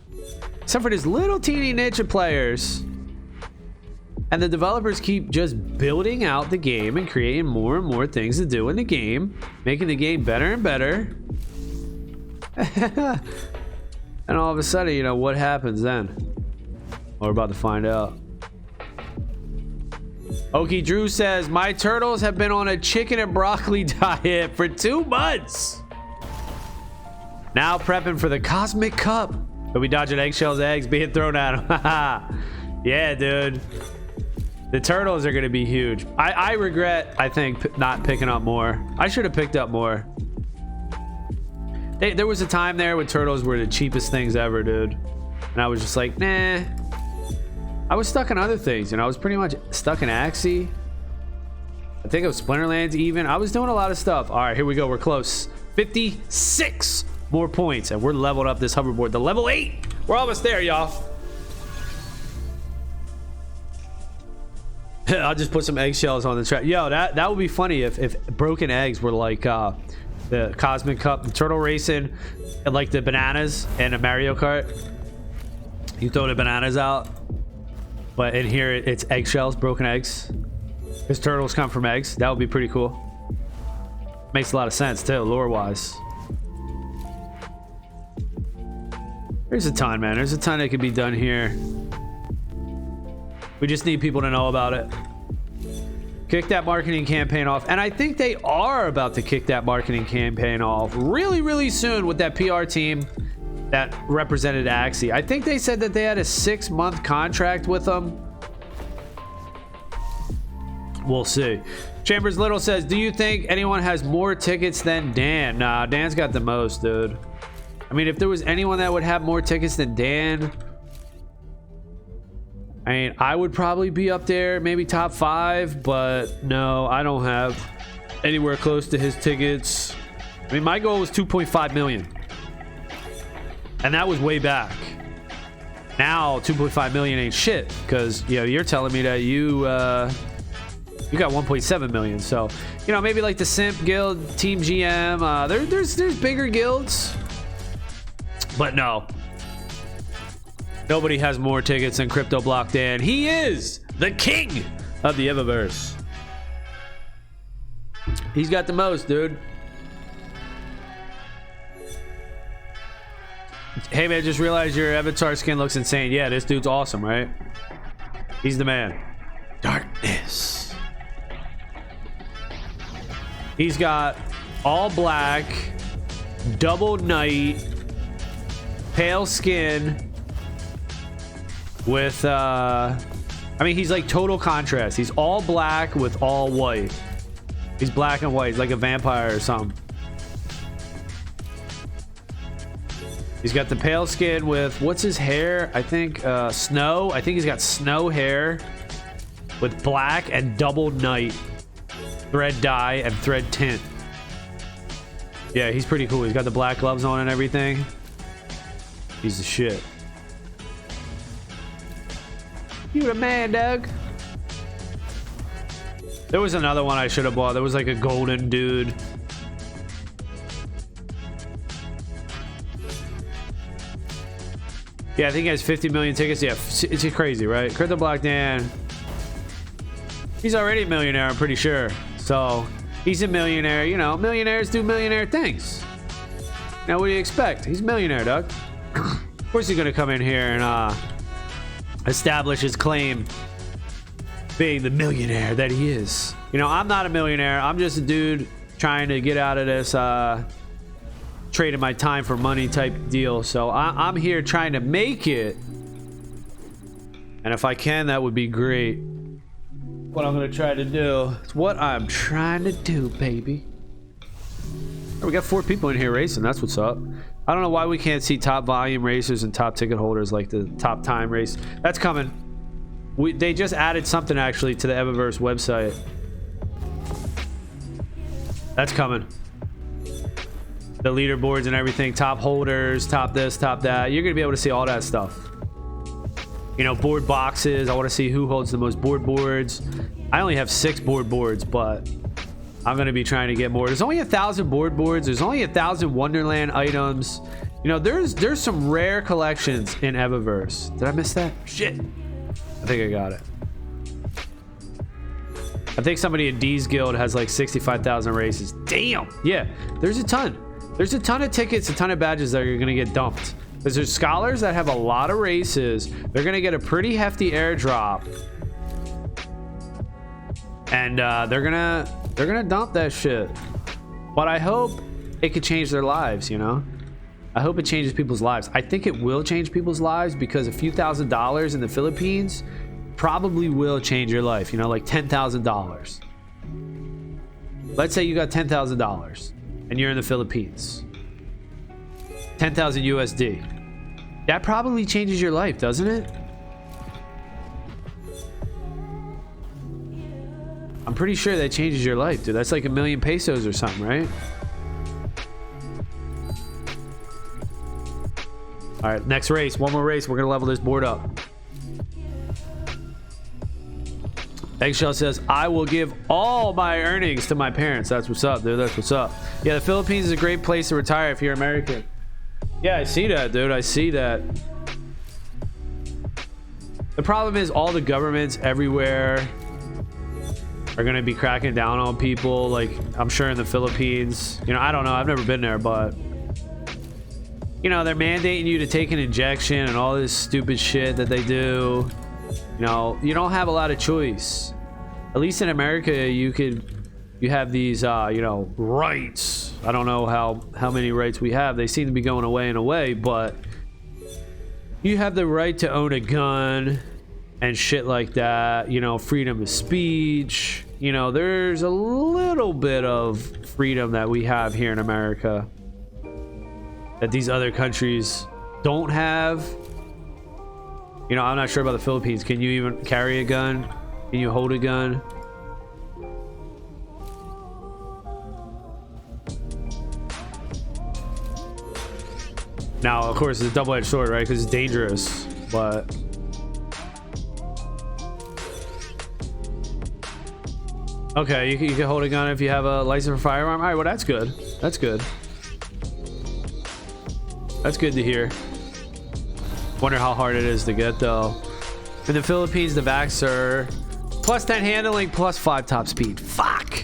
except for this little teeny niche of players. And the developers keep just building out the game and creating more and more things to do in the game, making the game better and better. And all of a sudden, you know, what happens then? We're about to find out. Okie Drew says, my turtles have been on a chicken and broccoli diet for 2 months. Now prepping for the Cosmic Cup. But we dodging eggshells, eggs being thrown at them. Yeah, dude. The turtles are going to be huge. I regret, I think, not picking up more. I should have picked up more. There was a time there with turtles were the cheapest things ever, dude. And I was just like, nah. I was stuck in other things, and I was pretty much stuck in Axie. I think it was Splinterlands even. I was doing a lot of stuff. All right, here we go. We're close. 56 more points, and we're leveled up this hoverboard to level 8. We're almost there, y'all. I'll just put some eggshells on the track. Yo, that would be funny if broken eggs were like the Cosmic Cup, the turtle racing, and like the bananas and a Mario Kart. You throw the bananas out, but in here it's eggshells, broken eggs. Because turtles come from eggs. That would be pretty cool. Makes a lot of sense too, lore-wise. There's a ton, man. There's a ton that could be done here. We just need people to know about it. Kick that marketing campaign off. And I think they are about to kick that marketing campaign off really, really soon with that PR team that represented Axie. I think they said that they had a 6-month contract with them. We'll see. Chambers Little says, do you think anyone has more tickets than Dan? Nah, Dan's got the most, dude. I mean, if there was anyone that would have more tickets than Dan, I mean, I would probably be up there, maybe top 5, but no, I don't have anywhere close to his tickets. I mean, my goal was 2.5 million. And that was way back. Now, 2.5 million ain't shit, because, you know, you're telling me that you got 1.7 million. So, you know, maybe like the Simp Guild, Team GM, there's bigger guilds. But no. Nobody has more tickets than Crypto Block Dan. He is the king of the Eververse. He's got the most, dude. Hey, man, just realized your avatar skin looks insane. Yeah, this dude's awesome, right? He's the man. Darkness. He's got all black, double night, pale skin. With I mean, he's like total contrast. He's all black with all white. He's black and white. He's like a vampire or something. He's got the pale skin with, what's his hair? I think snow. I think he's got snow hair with black and double night. thread dye and thread tint. Yeah, he's pretty cool. He's got the black gloves on and everything. He's the shit. You the man, Doug. There was another one I should have bought. There was like a golden dude. Yeah, I think he has 50 million tickets. Yeah, it's crazy, right? Crypto Block Dan. He's already a millionaire, I'm pretty sure. So he's a millionaire. You know, millionaires do millionaire things. Now, what do you expect? He's a millionaire, Doug. Of course he's gonna come in here and establish his claim being the millionaire that he is. You know, I'm not a millionaire. I'm just a dude trying to get out of this trading my time for money type deal. So I'm here trying to make it, and if I can, that would be great. What I'm gonna try to do. It's what I'm trying to do, baby. Oh, we got 4 people in here racing. That's what's up. I don't know why we can't see top volume racers and top ticket holders like the top time race. That's coming. They just added something actually to the Evaverse website. That's coming. The leaderboards and everything, top holders, top this, top that. You're gonna be able to see all that stuff. You know, board boxes. I want to see who holds the most boards. I only have 6 boards, but I'm gonna be trying to get more. There's only 1,000 boards. There's only 1,000 Wonderland items. You know, there's some rare collections in Evaverse. Did I miss that? Shit. I think I got it. I think somebody in D's Guild has like 65,000 races. Damn. Yeah, there's a ton. There's a ton of tickets, a ton of badges that are gonna get dumped. Because there's scholars that have a lot of races. They're gonna get a pretty hefty airdrop, and they're gonna dump that shit. But I hope it could change their lives. You know, I hope it changes people's lives. I think it will change people's lives because a few $1,000s in the Philippines probably will change your life. You know, like $10,000. Let's say you got $10,000 and you're in the Philippines. 10,000 USD. That probably changes your life, doesn't it? I'm pretty sure that changes your life, dude. That's like 1,000,000 pesos or something, right? All right, next race. One more race. We're gonna level this board up. Eggshell says, I will give all my earnings to my parents. That's what's up, dude. That's what's up. Yeah, the Philippines is a great place to retire if you're American. Yeah, I see that, dude. I see that. The problem is all the governments everywhere are going to be cracking down on people. Like, I'm sure in the Philippines. You know, I don't know. I've never been there, but... You know, they're mandating you to take an injection and all this stupid shit that they do. You know, you don't have a lot of choice. At least in America, you have these, you know, rights. I don't know how many rights we have. They seem to be going away and away, but you have the right to own a gun and shit like that. You know, freedom of speech. You know, there's a little bit of freedom that we have here in America that these other countries don't have. You know, I'm not sure about the Philippines. Can you even carry a gun? Can you hold a gun? Now, of course, it's a double-edged sword, right? Because it's dangerous, but... Okay, you can hold a gun if you have a license for firearm. All right, well, that's good. That's good. That's good to hear. Wonder how hard it is to get, though. In the Philippines, the vax are plus 10 handling, plus 5 top speed. Fuck!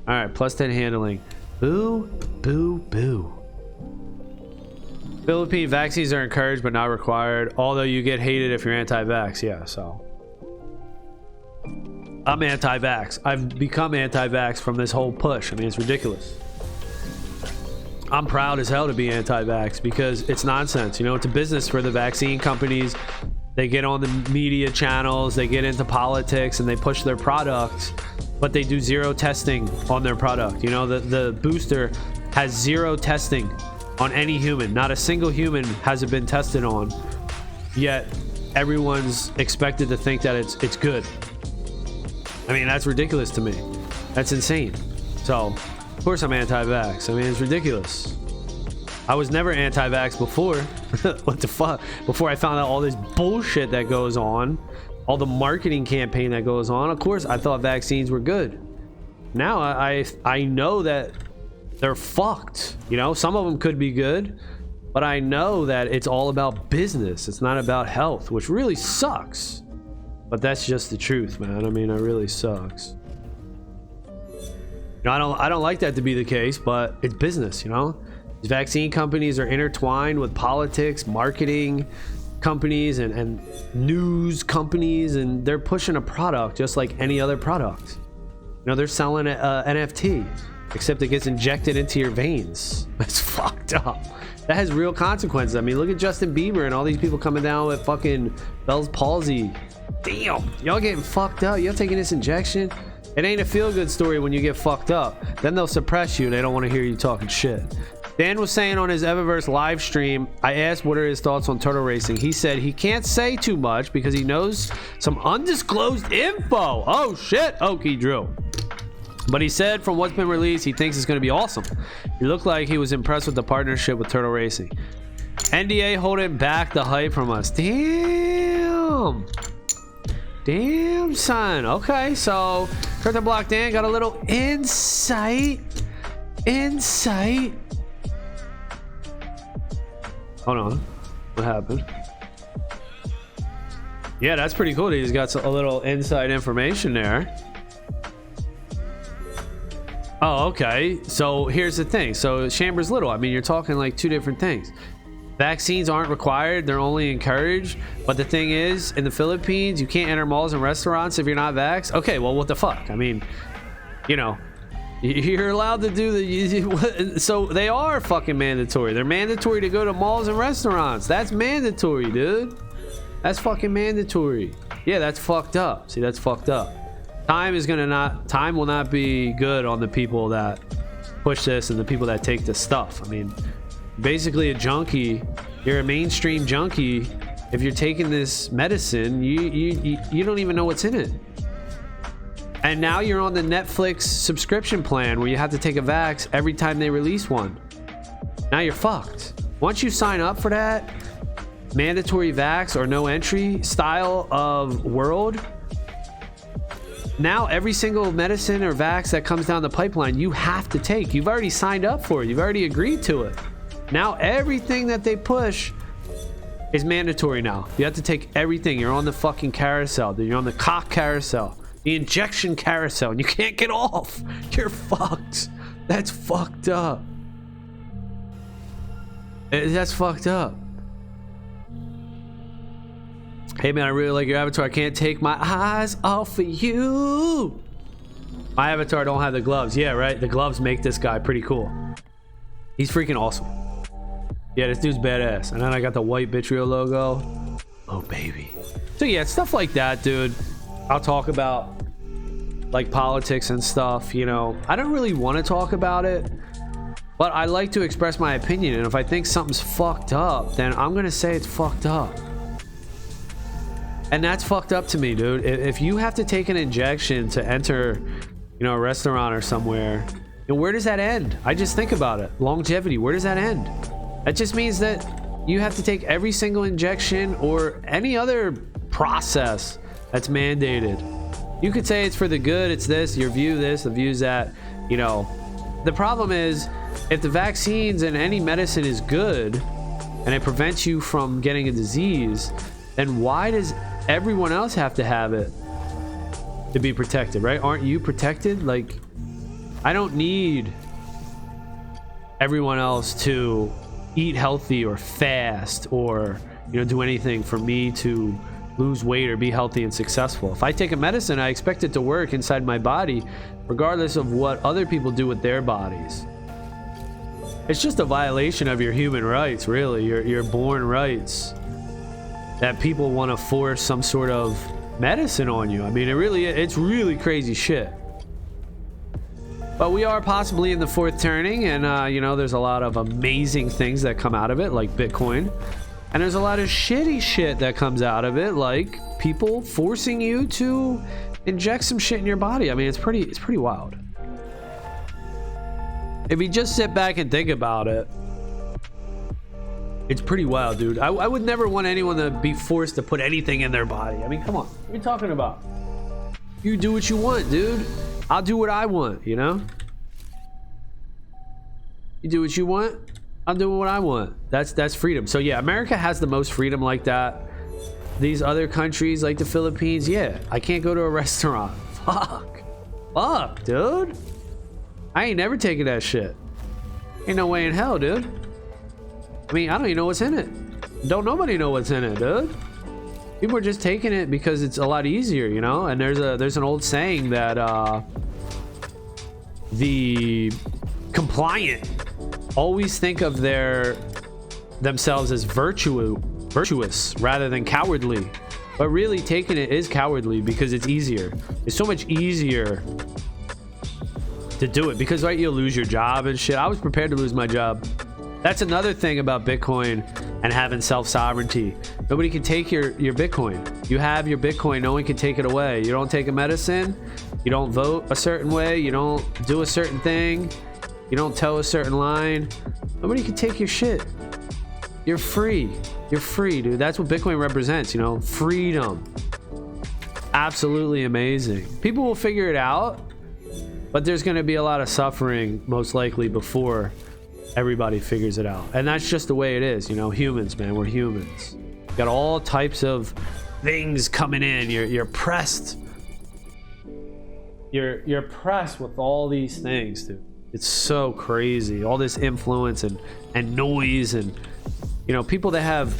All right, plus 10 handling. Boo, boo, boo. Philippine vaccines are encouraged but not required, although you get hated if you're anti-vax. Yeah, so I'm anti-vax. I've become anti-vax from this whole push. I mean, it's ridiculous. I'm proud as hell to be anti-vax because it's nonsense. You know, it's a business for the vaccine companies. They get on the media channels, they get into politics, and they push their products, but they do zero testing on their product. You know, the booster has zero testing on any human. Not a single human has it been tested on, yet everyone's expected to think that it's good. I mean, that's ridiculous to me. That's insane. So, of course I'm anti-vax. I mean, it's ridiculous. I was never anti-vax before. What the fuck? Before I found out all this bullshit that goes on, all the marketing campaign that goes on, of course I thought vaccines were good. Now I know that they're fucked. You know, some of them could be good, but I know that it's all about business. It's not about health, which really sucks. But that's just the truth, man. I mean, it really sucks. You know, I don't like that to be the case, but it's business, you know? These vaccine companies are intertwined with politics, marketing companies, and news companies, and they're pushing a product just like any other product. You know, they're selling an NFT, except it gets injected into your veins. That's fucked up. That has real consequences. I mean, look at Justin Bieber and all these people coming down with fucking Bell's palsy. Damn, y'all getting fucked up. Y'all taking this injection. It ain't a feel-good story when you get fucked up. Then they'll suppress you. They don't want to hear you talking shit. Dan was saying on his Eververse live stream, I asked what are his thoughts on turtle racing. He said he can't say too much because he knows some undisclosed info. Oh shit, Okie Drew. But he said from what's been released, he thinks it's going to be awesome. He looked like he was impressed with the partnership with Turtle Racing. NDA holding back the hype from us. Damn. Damn, son. Okay, so Curtain Block Dan got a little insight. Hold on. What happened? Yeah, that's pretty cool. He's got a little inside information there. Oh, okay. So here's the thing. So Chamber's little. I mean, you're talking like two different things. Vaccines aren't required. They're only encouraged. But the thing is, in the Philippines, you can't enter malls and restaurants if you're not vaxxed. Okay, well, what the fuck? I mean, you know, you're allowed to do the... So they are fucking mandatory. They're mandatory to go to malls and restaurants. That's mandatory, dude. That's fucking mandatory. Yeah, that's fucked up. See, that's fucked up. Time will not be good on the people that push this and the people that take this stuff. I mean, basically a junkie. You're a mainstream junkie. If you're taking this medicine, you don't even know what's in it. And now you're on the Netflix subscription plan where you have to take a vax every time they release one. Now you're fucked. Once you sign up for that mandatory vax or no entry style of world, now every single medicine or vax that comes down the pipeline you have to take. You've already signed up for it. You've already agreed to it. Now everything that they push is mandatory now. You have to take everything. You're on the fucking carousel. You're on the cock carousel. The injection carousel. And you can't get off. You're fucked. That's fucked up. That's fucked up. Hey man, I really like your avatar. I can't take my eyes off of you. My avatar don't have the gloves. Yeah, right. The gloves make this guy pretty cool. He's freaking awesome. Yeah, this dude's badass. And then I got the white Bittrio logo. Oh baby. So yeah, stuff like that, dude. I'll talk about like politics and stuff. You know, I don't really want to talk about it, but I like to express my opinion. And if I think something's fucked up, then I'm gonna say it's fucked up. And that's fucked up to me, dude. If you have to take an injection to enter, you know, a restaurant or somewhere, and where does that end? I just think about it. Longevity, where does that end? That just means that you have to take every single injection or any other process that's mandated. You could say it's for the good, it's this, your view this, the view's that, you know. The problem is, if the vaccines and any medicine is good, and it prevents you from getting a disease, then why does everyone else have to have it to be protected, right? Aren't you protected? Like, I don't need everyone else to eat healthy or fast or, you know, do anything for me to lose weight or be healthy and successful. If I take a medicine, I expect it to work inside my body regardless of what other people do with their bodies. It's just a violation of your human rights, really, your born rights, that people want to force some sort of medicine on you. I mean, it's really crazy shit. But we are possibly in the fourth turning, and you know, there's a lot of amazing things that come out of it, like Bitcoin, and there's a lot of shitty shit that comes out of it, like people forcing you to inject some shit in your body. I mean, it's pretty wild. If you just sit back and think about it, it's pretty wild, dude. I would never want anyone to be forced to put anything in their body. I mean, come on. What are you talking about? You do what you want, dude. I'll do what I want, you know? You do what you want, I'm doing what I want. That's freedom. So yeah, America has the most freedom like that. These other countries like the Philippines, yeah, I can't go to a restaurant. Fuck, dude. I ain't never taking that shit. Ain't no way in hell, dude. I mean, I don't even know what's in it. Don't nobody know what's in it, dude. People are just taking it because it's a lot easier, you know? And there's an old saying that the compliant always think of themselves as virtuous rather than cowardly. But really taking it is cowardly because it's easier. It's so much easier to do it because, right, you'll lose your job and shit. I was prepared to lose my job. That's another thing about Bitcoin and having self-sovereignty. Nobody can take your Bitcoin. You have your Bitcoin, no one can take it away. You don't take a medicine, you don't vote a certain way, you don't do a certain thing, you don't toe a certain line. Nobody can take your shit. You're free. You're free, dude. That's what Bitcoin represents, you know? Freedom. Absolutely amazing. People will figure it out, but there's going to be a lot of suffering, most likely, before everybody figures it out. And that's just the way it is, you know? Humans, man. We're humans. Got all types of things coming in. You're pressed. You're pressed with all these things, dude. It's so crazy. All this influence and noise and, you know, people that have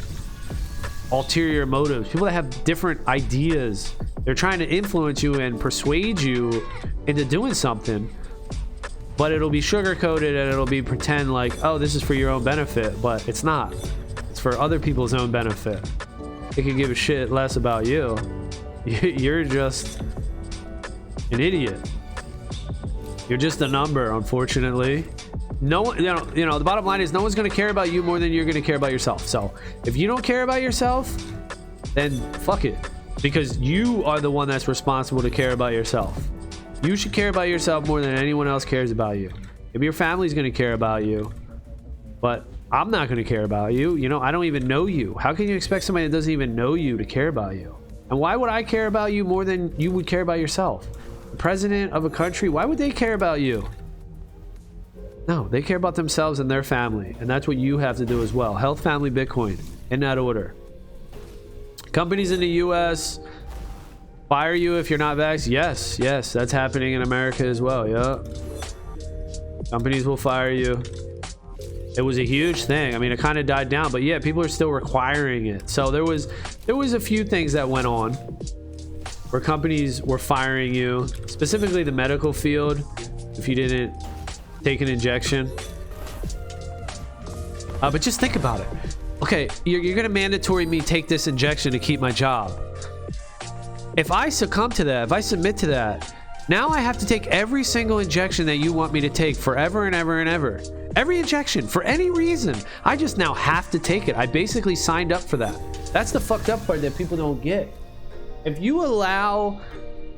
ulterior motives, people that have different ideas. They're trying to influence you and persuade you into doing something, but it'll be sugar-coated and it'll be pretend like, oh, this is for your own benefit, but it's not. It's for other people's own benefit. They can give a shit less about you. You're just an idiot. You're just a number, unfortunately. No one, you know, the bottom line is no one's going to care about you more than you're going to care about yourself. So if you don't care about yourself, then fuck it, because you are the one that's responsible to care about yourself. You should care about yourself more than anyone else cares about you. Maybe your family's going to care about you, but I'm not going to care about you. You know, I don't even know you. How can you expect somebody that doesn't even know you to care about you? And why would I care about you more than you would care about yourself? The president of a country, why would they care about you? No, they care about themselves and their family, and that's what you have to do as well. Health, family, Bitcoin, in that order. Companies in the US fire you if you're not vaxxed. Yes, that's happening in America as well. Yeah, companies will fire you. It was a huge thing. I mean, it kind of died down, but yeah, people are still requiring it. So there was a few things that went on where companies were firing you, specifically the medical field, if you didn't take an injection. But just think about it. Okay, you're gonna mandatory me take this injection to keep my job. If I succumb to that, if I submit to that, now I have to take every single injection that you want me to take forever and ever and ever. Every injection, for any reason. I just now have to take it. I basically signed up for that. That's the fucked up part that people don't get. If you allow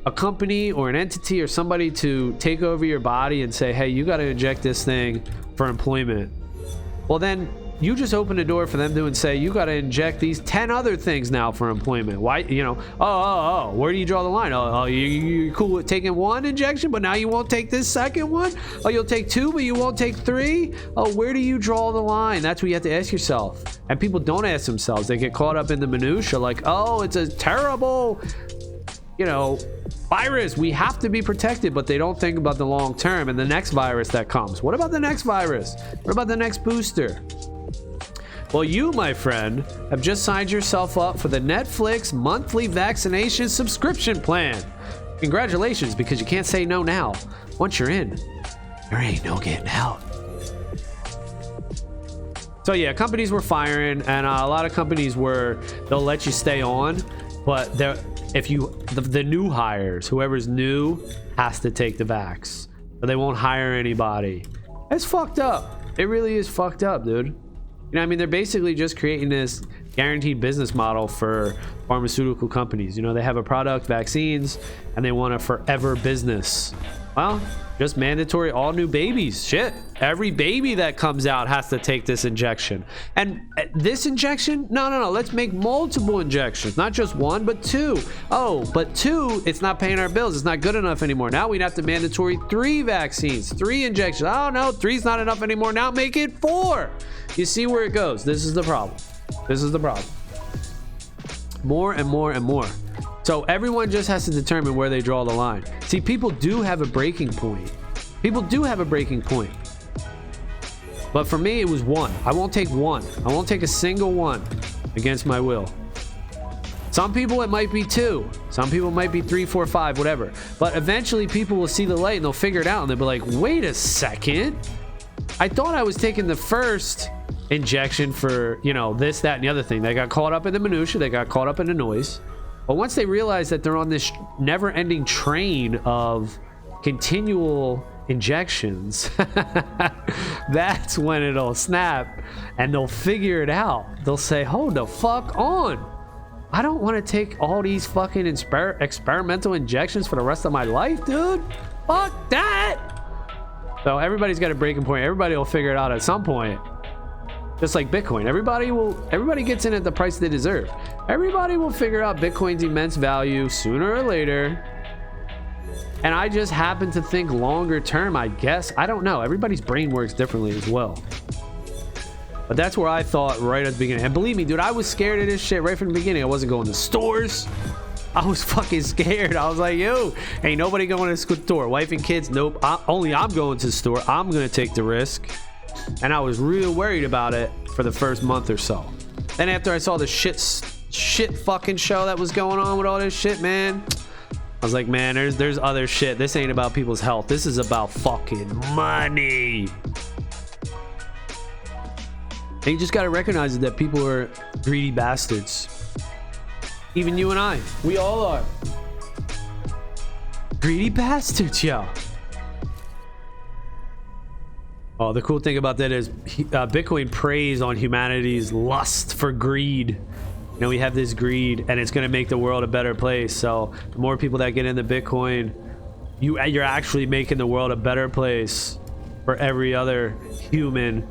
a company or an entity or somebody to take over your body and say, hey, you got to inject this thing for employment, well, then you just open the door for them to and say, you got to inject these 10 other things now for employment. Why, you know, oh, where do you draw the line? Oh, you're cool with taking one injection, but now you won't take this second one? Oh, you'll take two, but you won't take three? Oh, where do you draw the line? That's what you have to ask yourself. And people don't ask themselves. They get caught up in the minutia like, oh, it's a terrible, you know, virus. We have to be protected, but they don't think about the long term and the next virus that comes. What about the next virus? What about the next booster? Well, you, my friend, have just signed yourself up for the Netflix monthly vaccination subscription plan. Congratulations, because you can't say no now. Once you're in, there ain't no getting out. So yeah, companies were firing, and a lot of companies they'll let you stay on, but the new hires, whoever's new, has to take the vax, or they won't hire anybody. It's fucked up. It really is fucked up, dude. You know what I mean? They're basically just creating this guaranteed business model for pharmaceutical companies. You know, they have a product, vaccines, and they want a forever business. Well, just mandatory all new babies. Shit. Every baby that comes out has to take this injection. And this injection? No. Let's make multiple injections. Not just one, but two. Oh, but two, it's not paying our bills. It's not good enough anymore. Now we'd have to mandatory 3 vaccines, 3 injections. Oh, no, 3's not enough anymore. Now make it 4. You see where it goes. This is the problem. This is the problem. More and more and more. So everyone just has to determine where they draw the line. See, people do have a breaking point. People do have a breaking point. But for me, it was 1. I won't take 1. I won't take a single one against my will. Some people, it might be 2. Some people might be 3, 4, 5, whatever. But eventually people will see the light and they'll figure it out. And they'll be like, wait a second. I thought I was taking the first injection for, you know, this, that, and the other thing. They got caught up in the minutia. They got caught up in the noise. But once they realize that they're on this never-ending train of continual injections, that's when it'll snap and they'll figure it out. They'll say, hold the fuck on. I don't want to take all these fucking experimental injections for the rest of my life, dude. Fuck that. So everybody's got a breaking point. Everybody will figure it out at some point. Just like Bitcoin, everybody gets in at the price they deserve. Everybody will figure out Bitcoin's immense value sooner or later. And I just happen to think longer term, I guess. I don't know. Everybody's brain works differently as well. But that's where I thought right at the beginning. And believe me, dude, I was scared of this shit right from the beginning. I wasn't going to stores. I was fucking scared. I was like, yo, ain't nobody going to the store. Wife and kids, nope. Only I'm going to the store. I'm going to take the risk. And I was real worried about it for the first month or so. Then after I saw the shit fucking show that was going on with all this shit, man, I was like, man, there's other shit. This ain't about people's health. This is about fucking money. And you just gotta recognize that people are greedy bastards. Even you and I, we all are greedy bastards, yo. Oh, the cool thing about that is Bitcoin preys on humanity's lust for greed. You know, we have this greed and it's going to make the world a better place. So the more people that get into Bitcoin, you're actually making the world a better place for every other human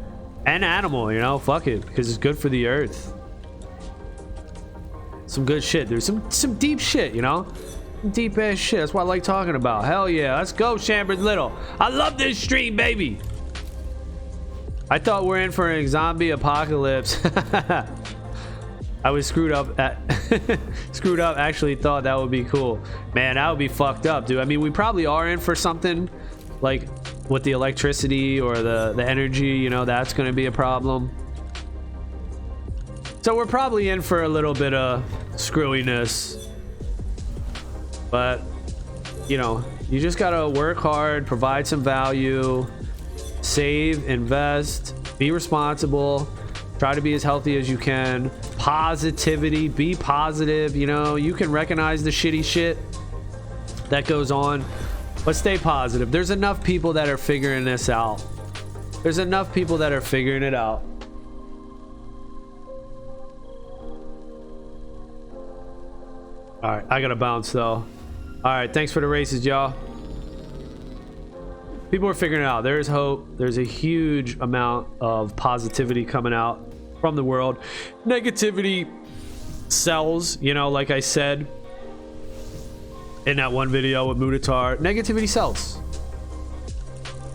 and animal, you know, fuck it, because it's good for the earth. Some good shit. There's some deep shit, you know, deep ass shit. That's what I like talking about. Hell yeah. Let's go, Chambers Little. I love this stream, baby. I thought we're in for a zombie apocalypse. I was screwed up. Actually thought that would be cool. Man, that would be fucked up, dude. I mean, we probably are in for something like with the electricity or the energy, you know, that's going to be a problem. So we're probably in for a little bit of screwiness. But, you know, you just got to work hard, provide some value, save, invest, be responsible, try to be as healthy as you can. Positivity, be positive. You know, you can recognize the shitty shit that goes on, but stay positive. There's enough people that are figuring this out. There's enough people that are figuring it out. All right, I gotta bounce though. All right, thanks for the races, y'all. People are figuring it out. There's hope. There's a huge amount of positivity coming out from the world. Negativity sells, you know, like I said in that one video with Mudatar. Negativity sells.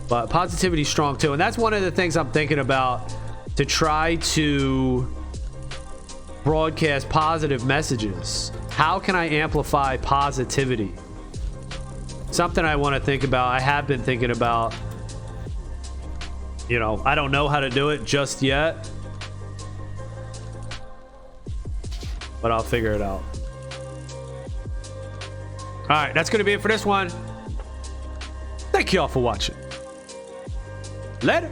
But positivity is strong too. And that's one of the things I'm thinking about, to try to broadcast positive messages. How can I amplify positivity? Something I want to think about. I have been thinking about. You know, I don't know how to do it just yet, but I'll figure it out. All right, that's going to be it for this one. Thank you all for watching. Later.